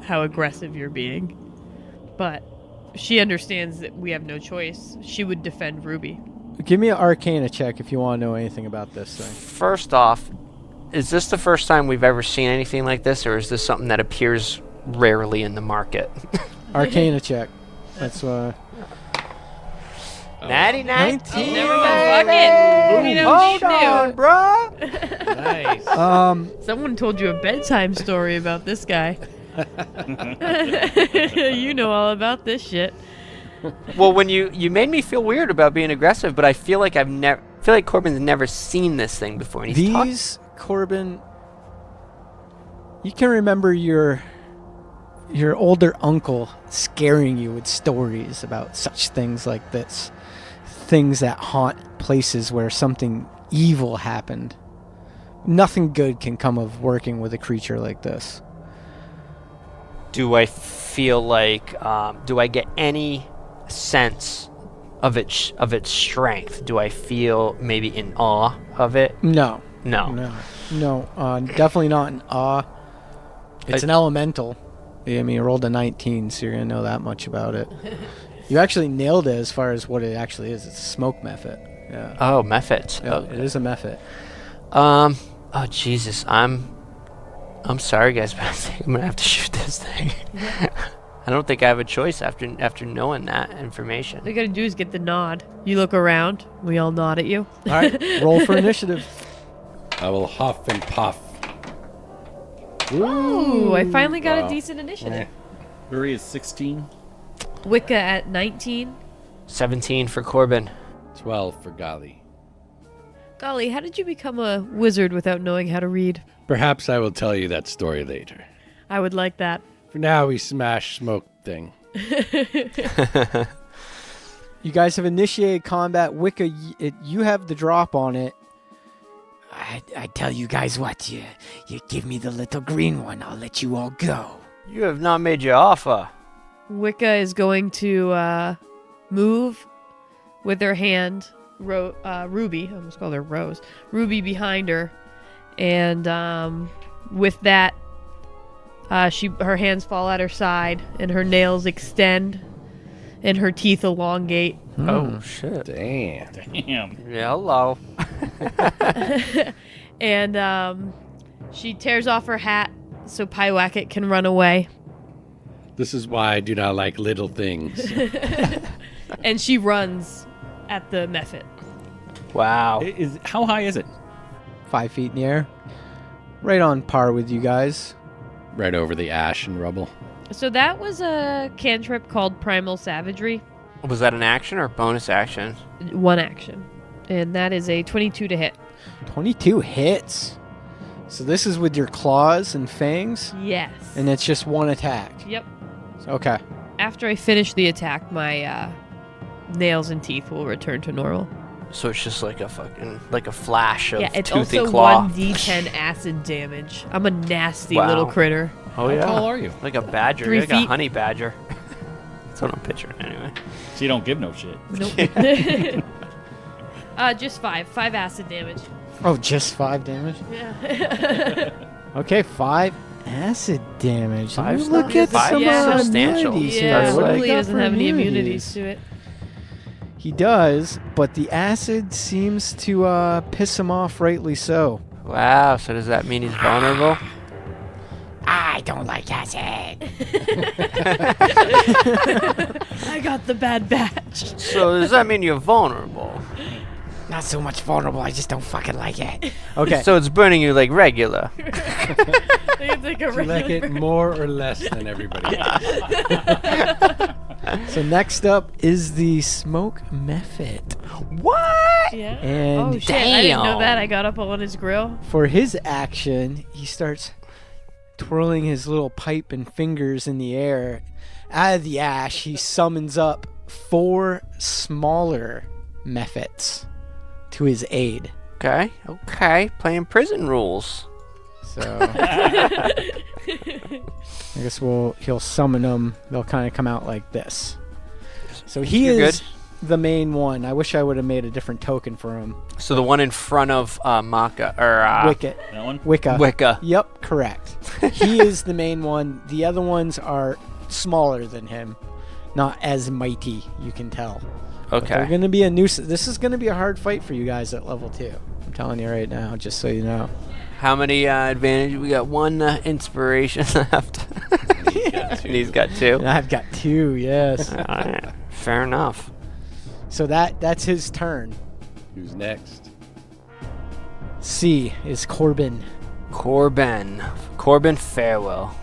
how aggressive you're being, but she understands that we have no choice. She would defend Ruby. Give me an Arcana check if you want to know anything about this thing. First off, is this the first time we've ever seen anything like this, or is this something that appears rarely in the market? Arcana check. That's Natty 19. Never mind. Fuck it. You know what Hold you on, do. bruh. Nice. Someone told you a bedtime story about this guy. You know all about this shit. Well, when you made me feel weird about being aggressive, but I feel like Corbin's never seen this thing before. And he's These, Corbin, you can remember your older uncle scaring you with stories about such things like this. Things that haunt places where something evil happened. Nothing good can come of working with a creature like this. Do I feel like do I get any sense of its strength? Do I feel maybe in awe of it? No. No. No. Definitely not an awe. It's an elemental. I mean, you rolled a 19, so you're going to know that much about it. You actually nailed it as far as what it actually is. It's a smoke mephit. Yeah. Oh, methods. Yeah, Oh. it is a mephit. Oh Jesus, I'm sorry guys, but I think I'm gonna have to shoot this thing. I don't think I have a choice after knowing that information. All you gotta do is get the nod. You look around. We all nod at you. All right, roll for initiative. I will huff and puff. Ooh, I finally got Wow. a decent initiative. Uri is 16. Wicca at 19. 17 for Corbin. 12 for Golly. Golly, how did you become a wizard without knowing how to read? Perhaps I will tell you that story later. I would like that. For now, we smash smoke thing. You guys have initiated combat. Wicca, you have the drop on it. I tell you guys what, you give me the little green one, I'll let you all go. You have not made your offer. Wicca is going to move with her hand, Ruby, I almost called her Rose, Ruby behind her, and with that, her hands fall at her side, and her nails extend, and her teeth elongate. Oh, shit. Damn. Damn. Yeah, hello. And she tears off her hat so Pyewacket can run away. This is why I do not like little things. And she runs at the Mephit. Wow. How high is it? 5 feet in the air. Right on par with you guys. Right over the ash and rubble. So that was a cantrip called Primal Savagery. Was that an action or bonus action? One action. And that is a 22 to hit. 22 hits. So this is with your claws and fangs, Yes. and it's just one attack. Yep. Okay. After I finish the attack, my nails and teeth will return to normal. So it's just like a flash of Yeah, it's tooth and also claw. 1d10 acid damage. I'm a nasty Wow. little critter. Oh, How yeah. tall are you? Like a badger. 3 Like a feet. honey badger. That's what I'm picturing anyway. So you don't give no shit. Nope. Just 5. 5 acid damage. Oh, just 5 damage? Yeah. Okay, 5 acid damage. Let me Five's look not- at five's some substantial. immunities here. Yeah, That's What do we hopefully he got doesn't for have any immunities immunities? to it. He does, but the acid seems to piss him off, rightly so. Wow. So does that mean he's vulnerable? I don't like acid. I got the bad batch. So does that mean you're vulnerable? Not so much vulnerable, I just don't fucking like it. Okay. So it's burning you like regular. It's like a You like regular. it more or less than everybody else. So next up is the Smoke Mephit. What? Yeah. And Oh shit! I didn't know damn. that. I got up on his grill. for his action, he starts twirling his little pipe and fingers in the air. Out of the ash, he summons up 4 smaller Mephits to his aid. Okay. Okay. Playing prison rules. So I guess he'll summon them. They'll kind of come out like this. So he You're is the main one. I wish I would have made a different token for him. So the one in front of Maka or Wicket. That one? Wicca. Wicca. Yep, correct. He is the main one. The other ones are smaller than him. Not as mighty, you can tell. But they're Okay. going to be a nuisance. This is going to be a hard fight for you guys at level 2. I'm telling you right now, just so you know. How many advantage? We got 1 inspiration left. And he's got 2. And I've got 2, yes. Alright, fair enough. So that's his turn. Who's next? C is Corbin. Corbin Farewell.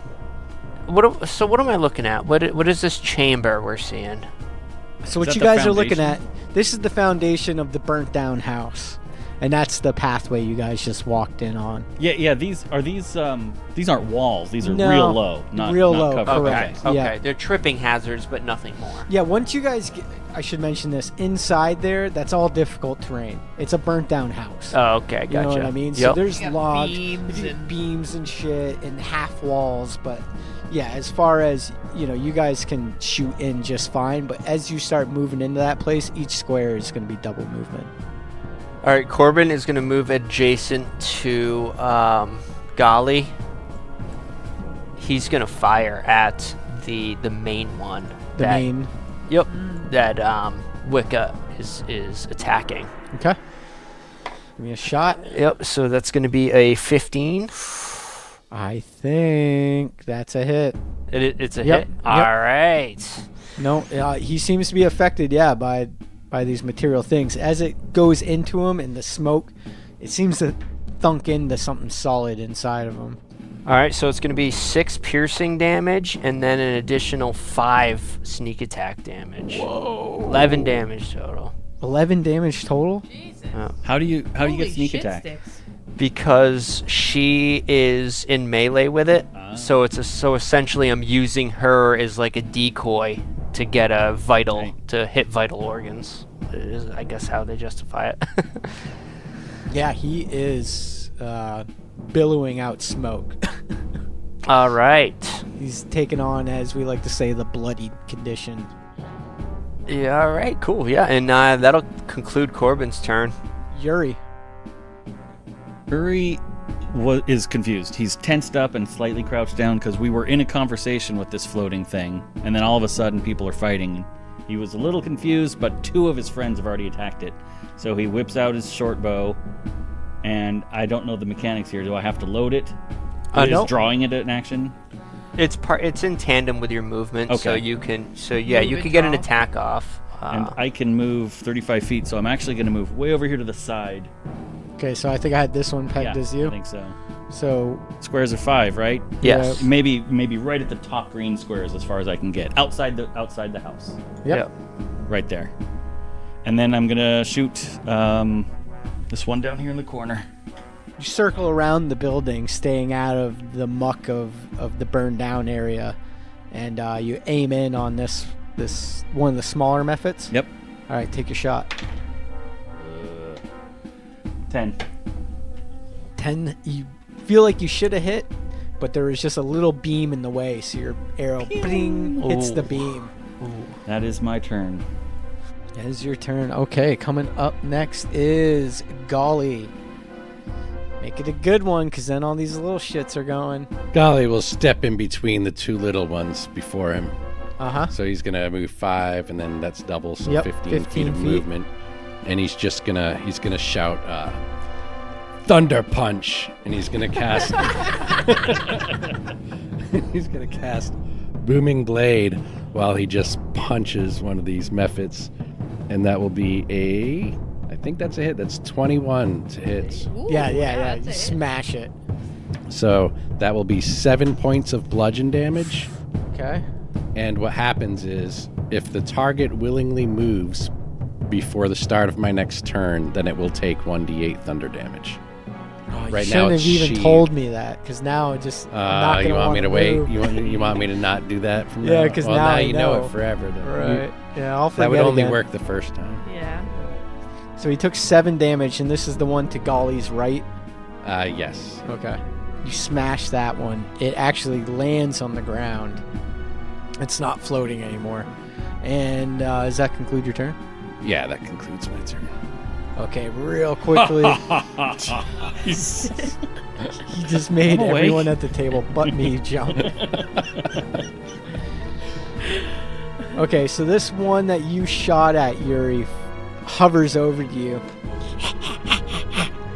So what am I looking at? What is this chamber we're seeing? So Is what that you the guys are looking foundation? at, this is the foundation of the burnt down house. And that's the pathway you guys just walked in on. Yeah. These aren't walls. These are No, real low. Not real not low, covered. correct. Okay. Yeah. They're tripping hazards, but nothing more. Yeah, once you guys get, I should mention this, inside there, that's all difficult terrain. It's a burnt down house. Oh, okay, gotcha. You know what I mean? So Yep. there's You got logs, beams beams, and- and shit, and half walls. But yeah, as far as, you guys can shoot in just fine. But as you start moving into that place, each square is going to be double movement. All right, Corbin is going to move adjacent to Gali. He's going to fire at the main one. The that, main. Yep. That Wicca is attacking. Okay. Give me a shot. Yep. So that's going to be a 15. I think that's a hit. It's a Yep, hit. yep. All right. No, he seems to be affected, by these material things. As it goes into him and the smoke, it seems to thunk into something solid inside of him. All right. So it's going to be 6 piercing damage and then an additional 5 sneak attack damage. Whoa. 11 damage total. 11 damage total? How do you Holy get sneak shit attack? sticks. Because she is in melee with it, so so essentially I'm using her as like a decoy to get a vital Okay. to hit vital organs. Is I guess how they justify it. Yeah, he is billowing out smoke. All right, He's taken on, as we like to say, the bloodied condition. Yeah, all right, cool. Yeah, and that'll conclude Corbin's turn. Yuri. Uri is confused. He's tensed up and slightly crouched down because we were in a conversation with this floating thing, and then all of a sudden people are fighting. He was a little confused, but 2 of his friends have already attacked it. So he whips out his short bow, and I don't know the mechanics here. Do I have to load it? Is No. drawing it an action? It's in tandem with your movement, so Okay. you can Move you and can get an draw. attack off. And I can move 35 feet, so I'm actually going to move way over here to the side. Okay, so I think I had this one pegged Yeah, as I you. think so. So Squares are 5, right? Yes. Maybe right at the top green squares as far as I can get. Outside the house. Yep. Right there. And then I'm going to shoot this one down here in the corner. you circle around the building, staying out of the muck of the burned down area, and you aim in on this one of the smaller methods. Yep. All right, take your shot. 10. 10. You feel like you should have hit, but there was just a little beam in the way, so your arrow bling, hits the Oh. beam. That is my turn. That is your turn. Okay, coming up next is Golly. Make it a good one, because then all these little shits are going. Golly will step in between the 2 little ones before him. Uh-huh. So he's going to move 5, and then that's double, so Yep, 15 feet of 15 feet. movement. And he's just going to shout, Thunder Punch, and he's going to cast... he's going to cast Booming Blade while he just punches one of these methods. And that will be I think that's a hit. That's 21 to hit. Ooh, Yeah. that's You it. smash it. So that will be 7 points of bludgeon damage. Okay. And what happens is, if the target willingly moves before the start of my next turn, then it will take 1d8 thunder damage. You Right shouldn't now have it's even she. told me that, because now it just I'm not gonna You want me to wanna wait? move. You want me to not do that from Yeah, now? 'cause well, now I you know know. it forever. Then. Right. Yeah, I'll forget That would only again. work the first time. Yeah. So he took 7 damage, and this is the one to Golly's right. Yes. Okay. You smash that one. It actually lands on the ground. It's not floating anymore. And does that conclude your turn? Yeah, that concludes my turn. Okay, real quickly. You just made I'm awake. everyone at the table but me jump. Okay, so this one that you shot at, Yuri, hovers over you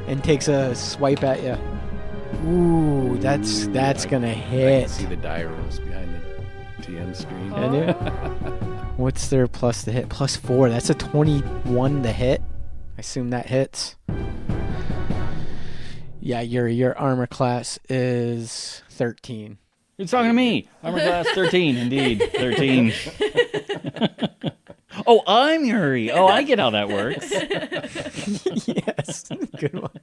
and takes a swipe at you. Ooh, that's gonna I can hit. see the die rolls behind the TM screen. Can you? What's their plus to hit? +4. That's a 21 to hit. I assume that hits. Yeah, your armor class is 13. You're talking to me. Armor class 13, indeed. 13. Oh, I'm Yuri. Oh, I get how that works. Yes, good one.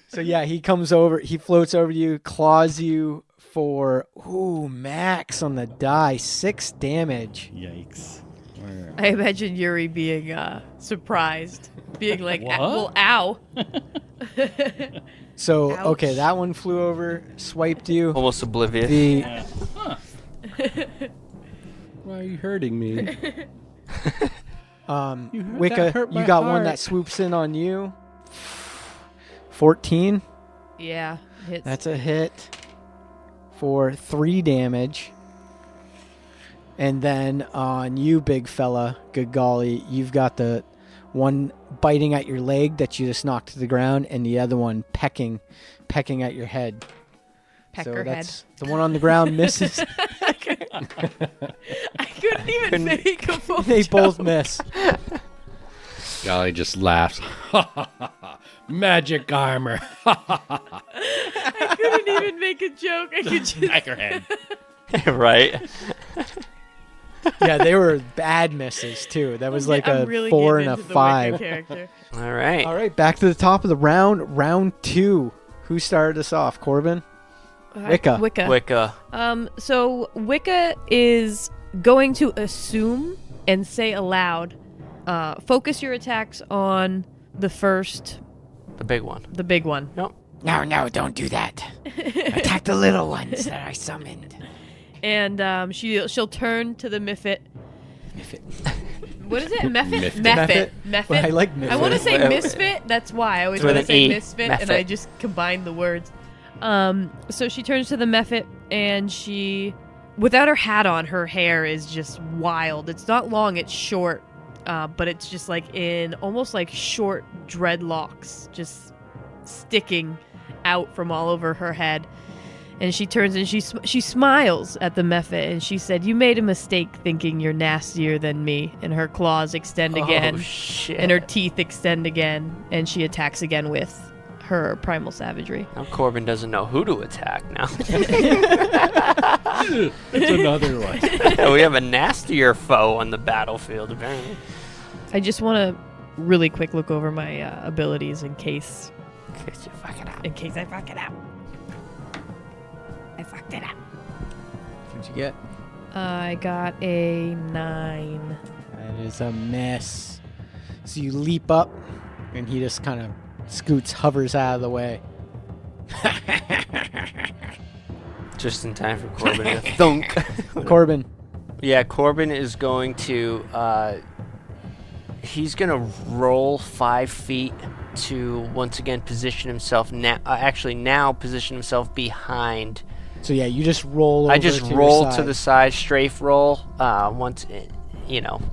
So yeah, he comes over, he floats over to you, claws you for max on the die, 6 damage. Yikes. I imagine Yuri being surprised, being like, What? "Well, ow." So Ouch. okay, that one flew over, swiped you. Almost oblivious. The Why are you hurting me? that Wicca, hurt my you got one heart. that swoops in on you. 14. Yeah, hits. That's a hit for 3 damage. And then on you, big fella, good golly, you've got the one biting at your leg that you just knocked to the ground, and the other one pecking at your head. So Peckerhead. that's the one on the ground misses. I couldn't even make a full They joke. both miss. Golly just laughs. Magic armor. I couldn't even make a joke. I could just. Peckerhead. Right? Yeah, they were bad misses too. That was like I'm a really 4 getting and a into the Wicca 5. character. All right. All right, back to the top of the round. Round 2. Who started us off? Corbin? Wicca. Wicca. Wicca. So Wicca is going to assume and say aloud, focus your attacks on the first, The big one. the big one. Yep. No, don't do that. Attack the little ones that I summoned. And she'll turn to the Miffit. What is it? Mephit? Miffit. Mephit. Well, I like Miffit. I want to say misfit. That's why I always With want to an say E. misfit, and I Mephit. just combine the words. So she turns to the Mephit, and she, without her hat on, her hair is just wild. It's not long; it's short, but it's just like in almost like short dreadlocks, just sticking out from all over her head. And she turns and she smiles at the Mephit, and she said, "You made a mistake thinking you're nastier than me." And her claws extend again. Oh, shit. And her teeth extend again, and she attacks again with her primal savagery. Now Corbin doesn't know who to attack now. It's another one. We have a nastier foe on the battlefield, apparently. I just want to really quick look over my abilities in case In case you fuck it up. I fuck it up. I fucked it up. What'd you get? I got a 9. That is a mess. So you leap up, and he just kind of hovers out of the way. Just in time for Corbin to thunk. Corbin. Yeah, Corbin is going to, he's going to roll 5 feet to once again position himself now position himself behind. So yeah, you just roll over I just to your roll to side. the side, strafe roll, once,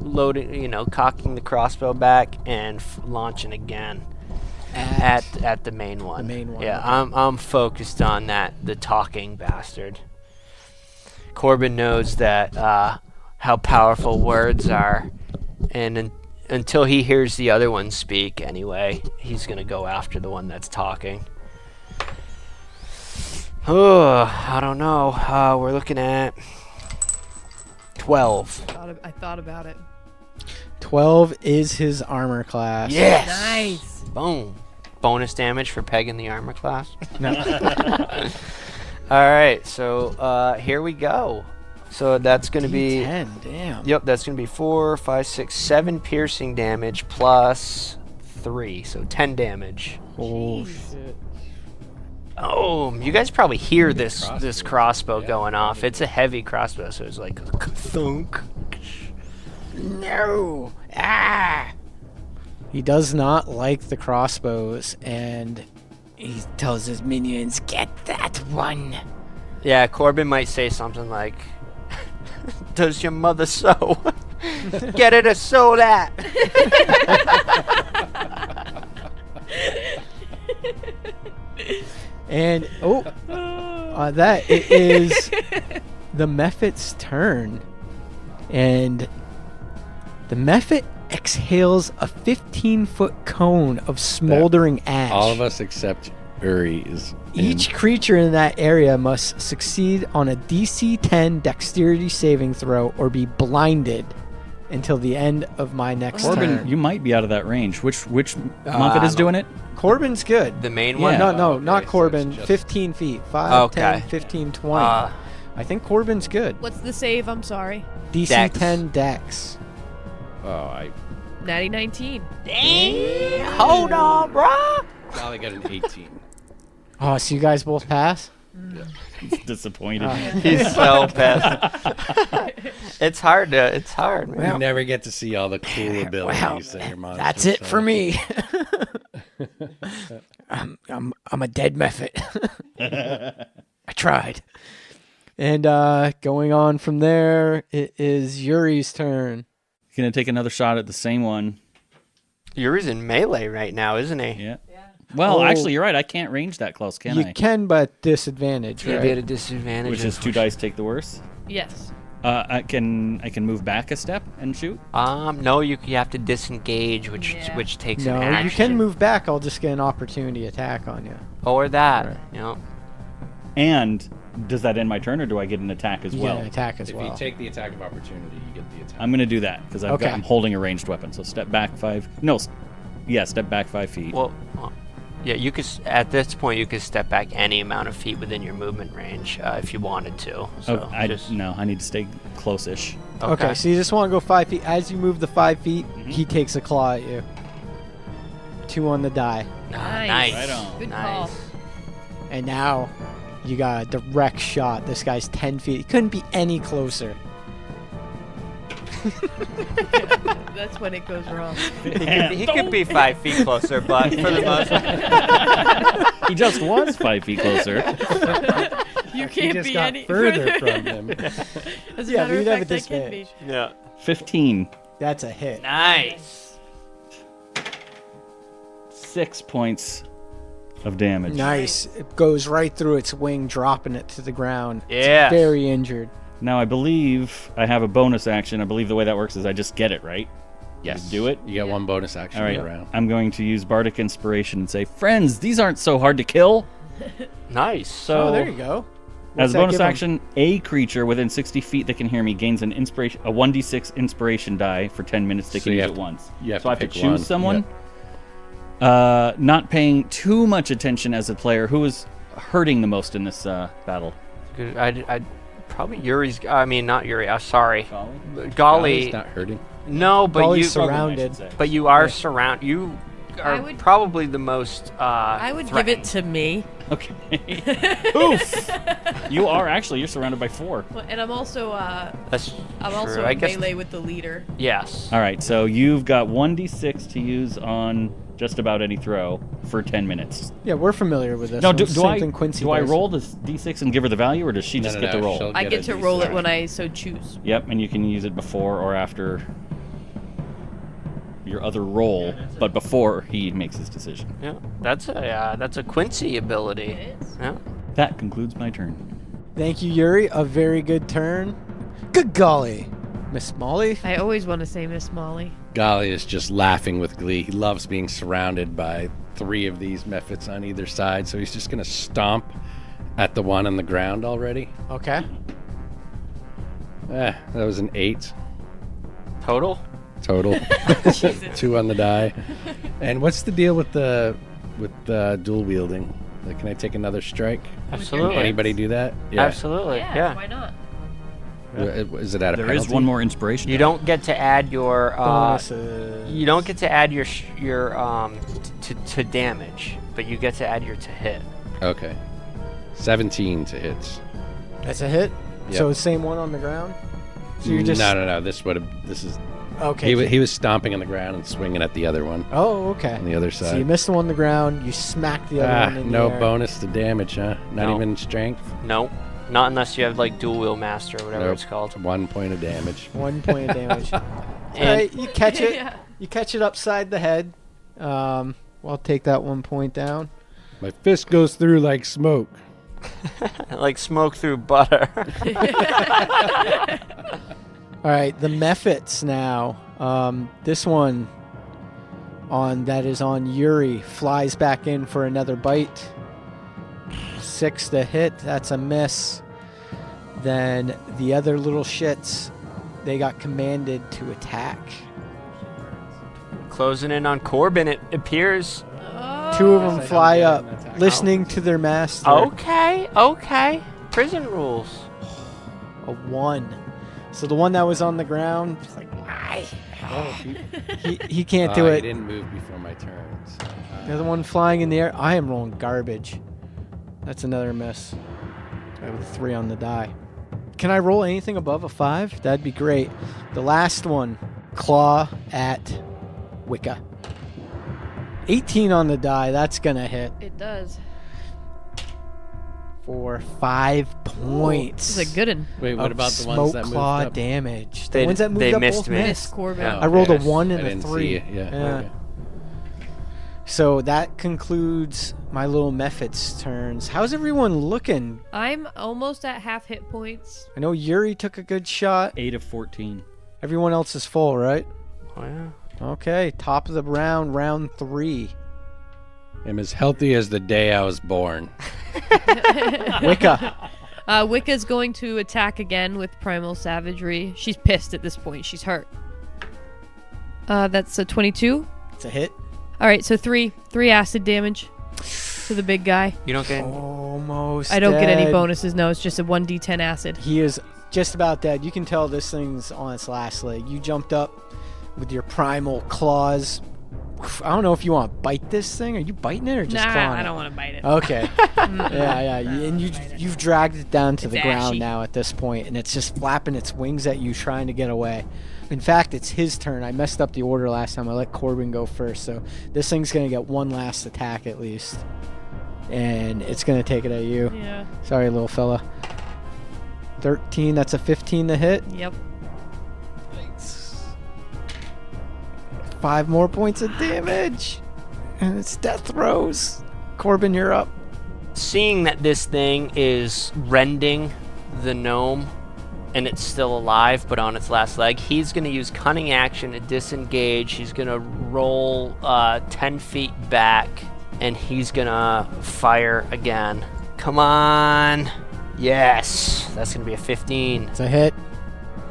loading, cocking the crossbow back and launching again at the main one. The main one, Yeah, okay. I'm focused on the talking bastard. Corbin knows that how powerful words are, and until he hears the other one speak, anyway, he's gonna go after the one that's talking. Oh, I don't know. We're looking at 12. I thought about it. 12 is his armor class. Yes. Nice. Boom. Bonus damage for pegging the armor class. No. All right, so here we go. So that's going to be 10, damn. Yep, that's going to be 4, 5, 6, 7 piercing damage plus 3, so 10 damage. Oh, Jeez. Oh, you guys probably hear this crossbow going off. It's a heavy crossbow, so it's like thunk. no. Ah. He does not like the crossbows, and He tells his minions, "Get that one." Yeah, Corbin might say something like, "Does your mother sew? Get her to sew that." and that it is the Mephit's turn, and the Mephit exhales a 15-foot cone of smoldering ash. All of us except Uri is. Each creature in that area must succeed on a DC 10 dexterity saving throw or be blinded until the end of my next Corbin, turn. you might be out of that range. Which Muppet is doing it? Corbin's good. The main Yeah. one? No, Okay, not so Corbin. it's just- 15 feet. 5, Okay. 10, 15, 20. Uh, I think Corbin's good. What's the save? I'm sorry. DC Dex. 10 dex. Oh, I Natty 19. hold on, bruh. probably got an 18. Oh, so you guys both pass? He's disappointed. He's so pissed. It's hard, man. You never get to see all the cool abilities that your monsters That's it have. for me. I'm a dead Mephit. I tried. And going on from there, it is Yuri's turn. Gonna take another shot at the same one. Yuri's in melee right now, isn't he? Yeah. Well, Oh. actually, you're right. I can't range that close, can You I? can, but disadvantage, He'd right? be at a disadvantage. Which is 2 dice take the worst. Yes. I can move back a step and shoot. No, you have to disengage, which Yeah. which takes an No, action. you can move back. I'll just get an opportunity attack on you. Or that. Right. You know. And does that end my turn, or do I get an attack as You well? get an attack as If well. you take the attack of opportunity, you get the attack. I'm gonna do that because Okay. I'm holding a ranged weapon. So step back 5. No, step back 5 feet. Well, yeah, you could. At this point, you could step back any amount of feet within your movement range if you wanted to. So I just need to stay close-ish. Okay, so you just want to go 5 feet. As you move the 5 feet, he takes a claw at you. 2 on the die. Ah, Nice. nice. Right on. Good Nice. call. And now You got a direct shot. This guy's 10 feet. He couldn't be any closer. That's when it goes wrong. He could be 5 feet closer, but for the most part. He just was 5 feet closer. You He can't just be got any further from him. As a Yeah, matter but of you'd have fact, it I this can big. be. Yeah. 15. That's a hit. Nice. 6 points of damage. Nice. It goes right through its wing, dropping it to the ground. Yes. It's very injured. Now, I believe I have a bonus action. I believe the way that works is I just get it, right? Yes. Just do it? You get one bonus action All right. per round. I'm going to use Bardic Inspiration and say, friends, these aren't so hard to kill. Nice. So, Oh, there you go. as What's a that bonus give 'em? action, a creature within 60 feet that can hear me gains an inspiration, a 1d6 inspiration die for 10 minutes. They So can you use have it to- once. you have so to I have to pick choose one. someone. Not paying too much attention as a player. Who is hurting the most in this battle? Good. I probably Yuri's. I mean, not Yuri. Sorry, Golly's Golly. not hurting. No, but Golly's you. surrounded. But you are surround. You I are would- probably the most. I would give it to me. Okay. Oof. You're surrounded by 4. And I'm also That's I'm true. also I in guess. melee with the leader. Yes. All right, so you've got 1d6 to use on just about any throw for 10 minutes. Yeah, we're familiar with this. No, one. do Same I thing Quincy do I does. roll this d6 and give her the value, or does she just get to roll? she'll I get a to roll it D6. when I so choose. Yep, and you can use it before or after your other roll, but before he makes his decision. Yeah. That's a Quincy ability. Yeah. That concludes my turn. Thank you, Yuri. A very good turn. Good golly. Miss Molly? I always want to say Miss Molly. Golly is just laughing with glee. He loves being surrounded by 3 of these mephits on either side, so he's just going to stomp at the one on the ground already. Okay. That was an 8 Total. total. 2 on the die. And what's the deal with the dual wielding? Like, can I take another strike? Absolutely. Anybody do that? Yeah. Absolutely. Yeah. Why not? Is it at a There penalty? is one more inspiration. You don't get to add your. Bonuses. You don't get to add your to damage, but you get to add your to hit. Okay. 17 to hit. That's a hit? Yep. So same one on the ground? So you're just... No. This is. Okay. He was stomping on the ground and swinging at the other one Oh, okay. on the other So you side. missed the one on the ground, you smacked the other one in No the air. bonus to damage, huh? Not No. even strength. No, not unless you have like dual wheel master or whatever Nope. it's called. 1 point of damage. 1 point of damage. And Alright, you catch it. Yeah. You catch it upside the head. I'll take that 1 point down. My fist goes through like smoke. like smoke through butter. Alright, the Mephits now. This one that is on Yuri flies back in for another bite. 6 to hit, that's a miss. Then the other little shits, they got commanded to attack. Closing in on Corbin, it appears. 2 of them Yes, I fly don't up, get an attack. listening to their master. Okay. Prison rules. A 1. So the one that was on the ground, it's like, he can't do He it. didn't move before my turn. So, The other one flying in the air. I am rolling garbage. That's another miss. I have a 3 on the die. Can I roll anything above a 5? That'd be great. The last one, claw at Wicca. 18 on the die. That's gonna hit It does. for 5 points. This is a good one. Wait, what of about the smoke ones that claw moved up? damage? They- The ones that moved they up missed both me. Miss missed. Corbin. Oh, I rolled a okay. 1 I and a didn't 3. see it. Yeah. Okay. So that concludes my little Mephits turns. How's everyone looking? I'm almost at half hit points. I know Yuri took a good shot. 8 of 14. Everyone else is full, right? Oh, yeah. Okay, top of the round, round 3. I'm as healthy as the day I was born. Wicca. Wicca's going to attack again with Primal Savagery. She's pissed at this point. She's hurt. That's a 22. It's a hit. All right, so three acid damage to the big guy. You don't get. Almost I don't get any dead. bonuses. No, it's just a 1d10 acid. He is just about dead. You can tell this thing's on its last leg. You jumped up with your primal claws, I don't know if you want to bite this thing. Are you biting it or just clawing Nah, I it? don't want to bite it. Okay. yeah. And you've dragged it down to It's the ground ashy. now at this point, and it's just flapping its wings at you, trying to get away. In fact, it's his turn. I messed up the order last time. I let Corbin go first, so this thing's gonna get one last attack at least, and it's gonna take it at you. Yeah. Sorry, little fella. 13. That's a 15 to hit. Yep. 5 more points of damage, and it's death throes. Corbin, you're up. Seeing that this thing is rending the gnome and it's still alive but on its last leg, he's going to use cunning action to disengage. He's going to roll 10 feet back and he's going to fire again. Come on. Yes. That's going to be a 15. It's a hit.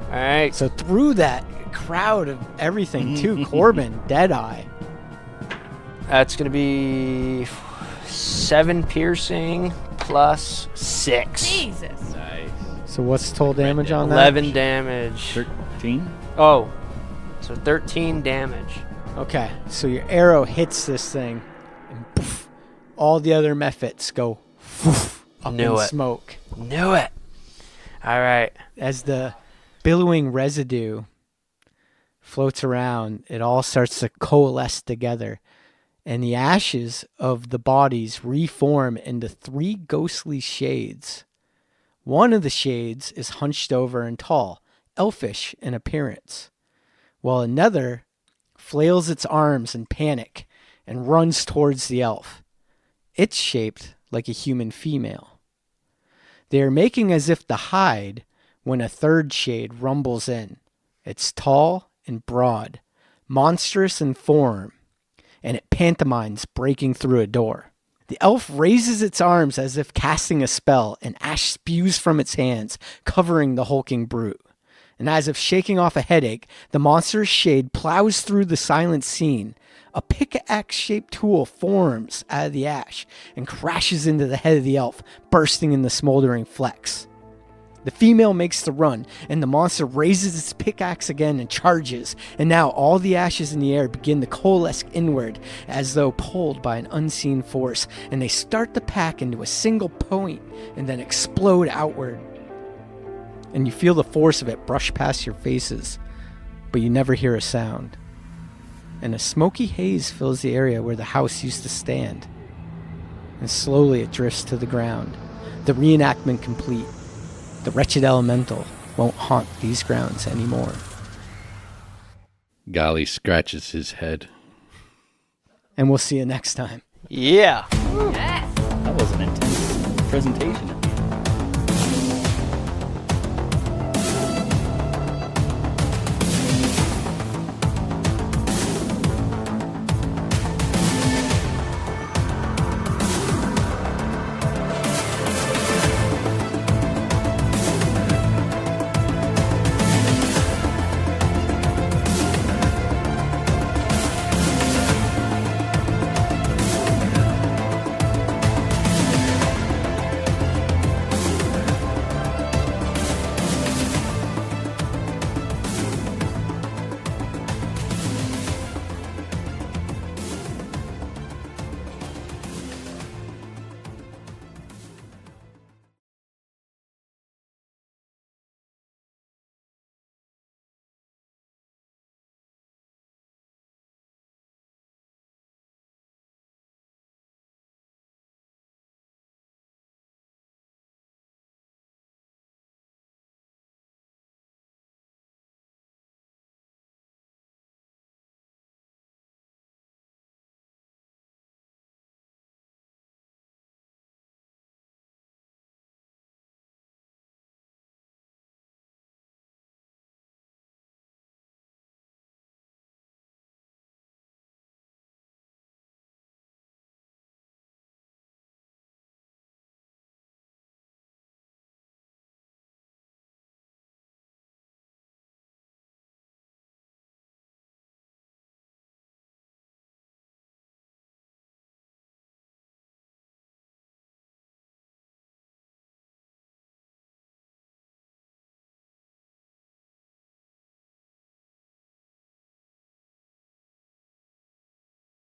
All right. So through that crowd of everything, too, Corbin, Deadeye. That's going to be 7 piercing plus 6. Jesus. Nice. So what's total damage on that? 11 damage. 13? Oh, so 13 damage. Okay, so your arrow hits this thing, and poof, all the other mephits go poof, up Knew in it. smoke. Knew it. All right. As the billowing residue floats around, it all starts to coalesce together, and the ashes of the bodies reform into 3 ghostly shades. One of the shades is hunched over and tall, elfish in appearance, while another flails its arms in panic and runs towards the elf. It's shaped like a human female. They are making as if to hide when a third shade rumbles in. It's tall and broad, monstrous in form, and it pantomimes breaking through a door. The elf raises its arms as if casting a spell, and ash spews from its hands, covering the hulking brute. And as if shaking off a headache, the monstrous shade plows through the silent scene. A pickaxe-shaped tool forms out of the ash and crashes into the head of the elf, bursting in the smoldering flecks. The female makes the run, and the monster raises its pickaxe again and charges, and now all the ashes in the air begin to coalesce inward as though pulled by an unseen force, and they start to pack into a single point and then explode outward. And you feel the force of it brush past your faces, but you never hear a sound. And a smoky haze fills the area where the house used to stand. And slowly it drifts to the ground, the reenactment complete. The wretched elemental won't haunt these grounds anymore. Golly scratches his head. And we'll see you next time. Yeah. That was an intense presentation.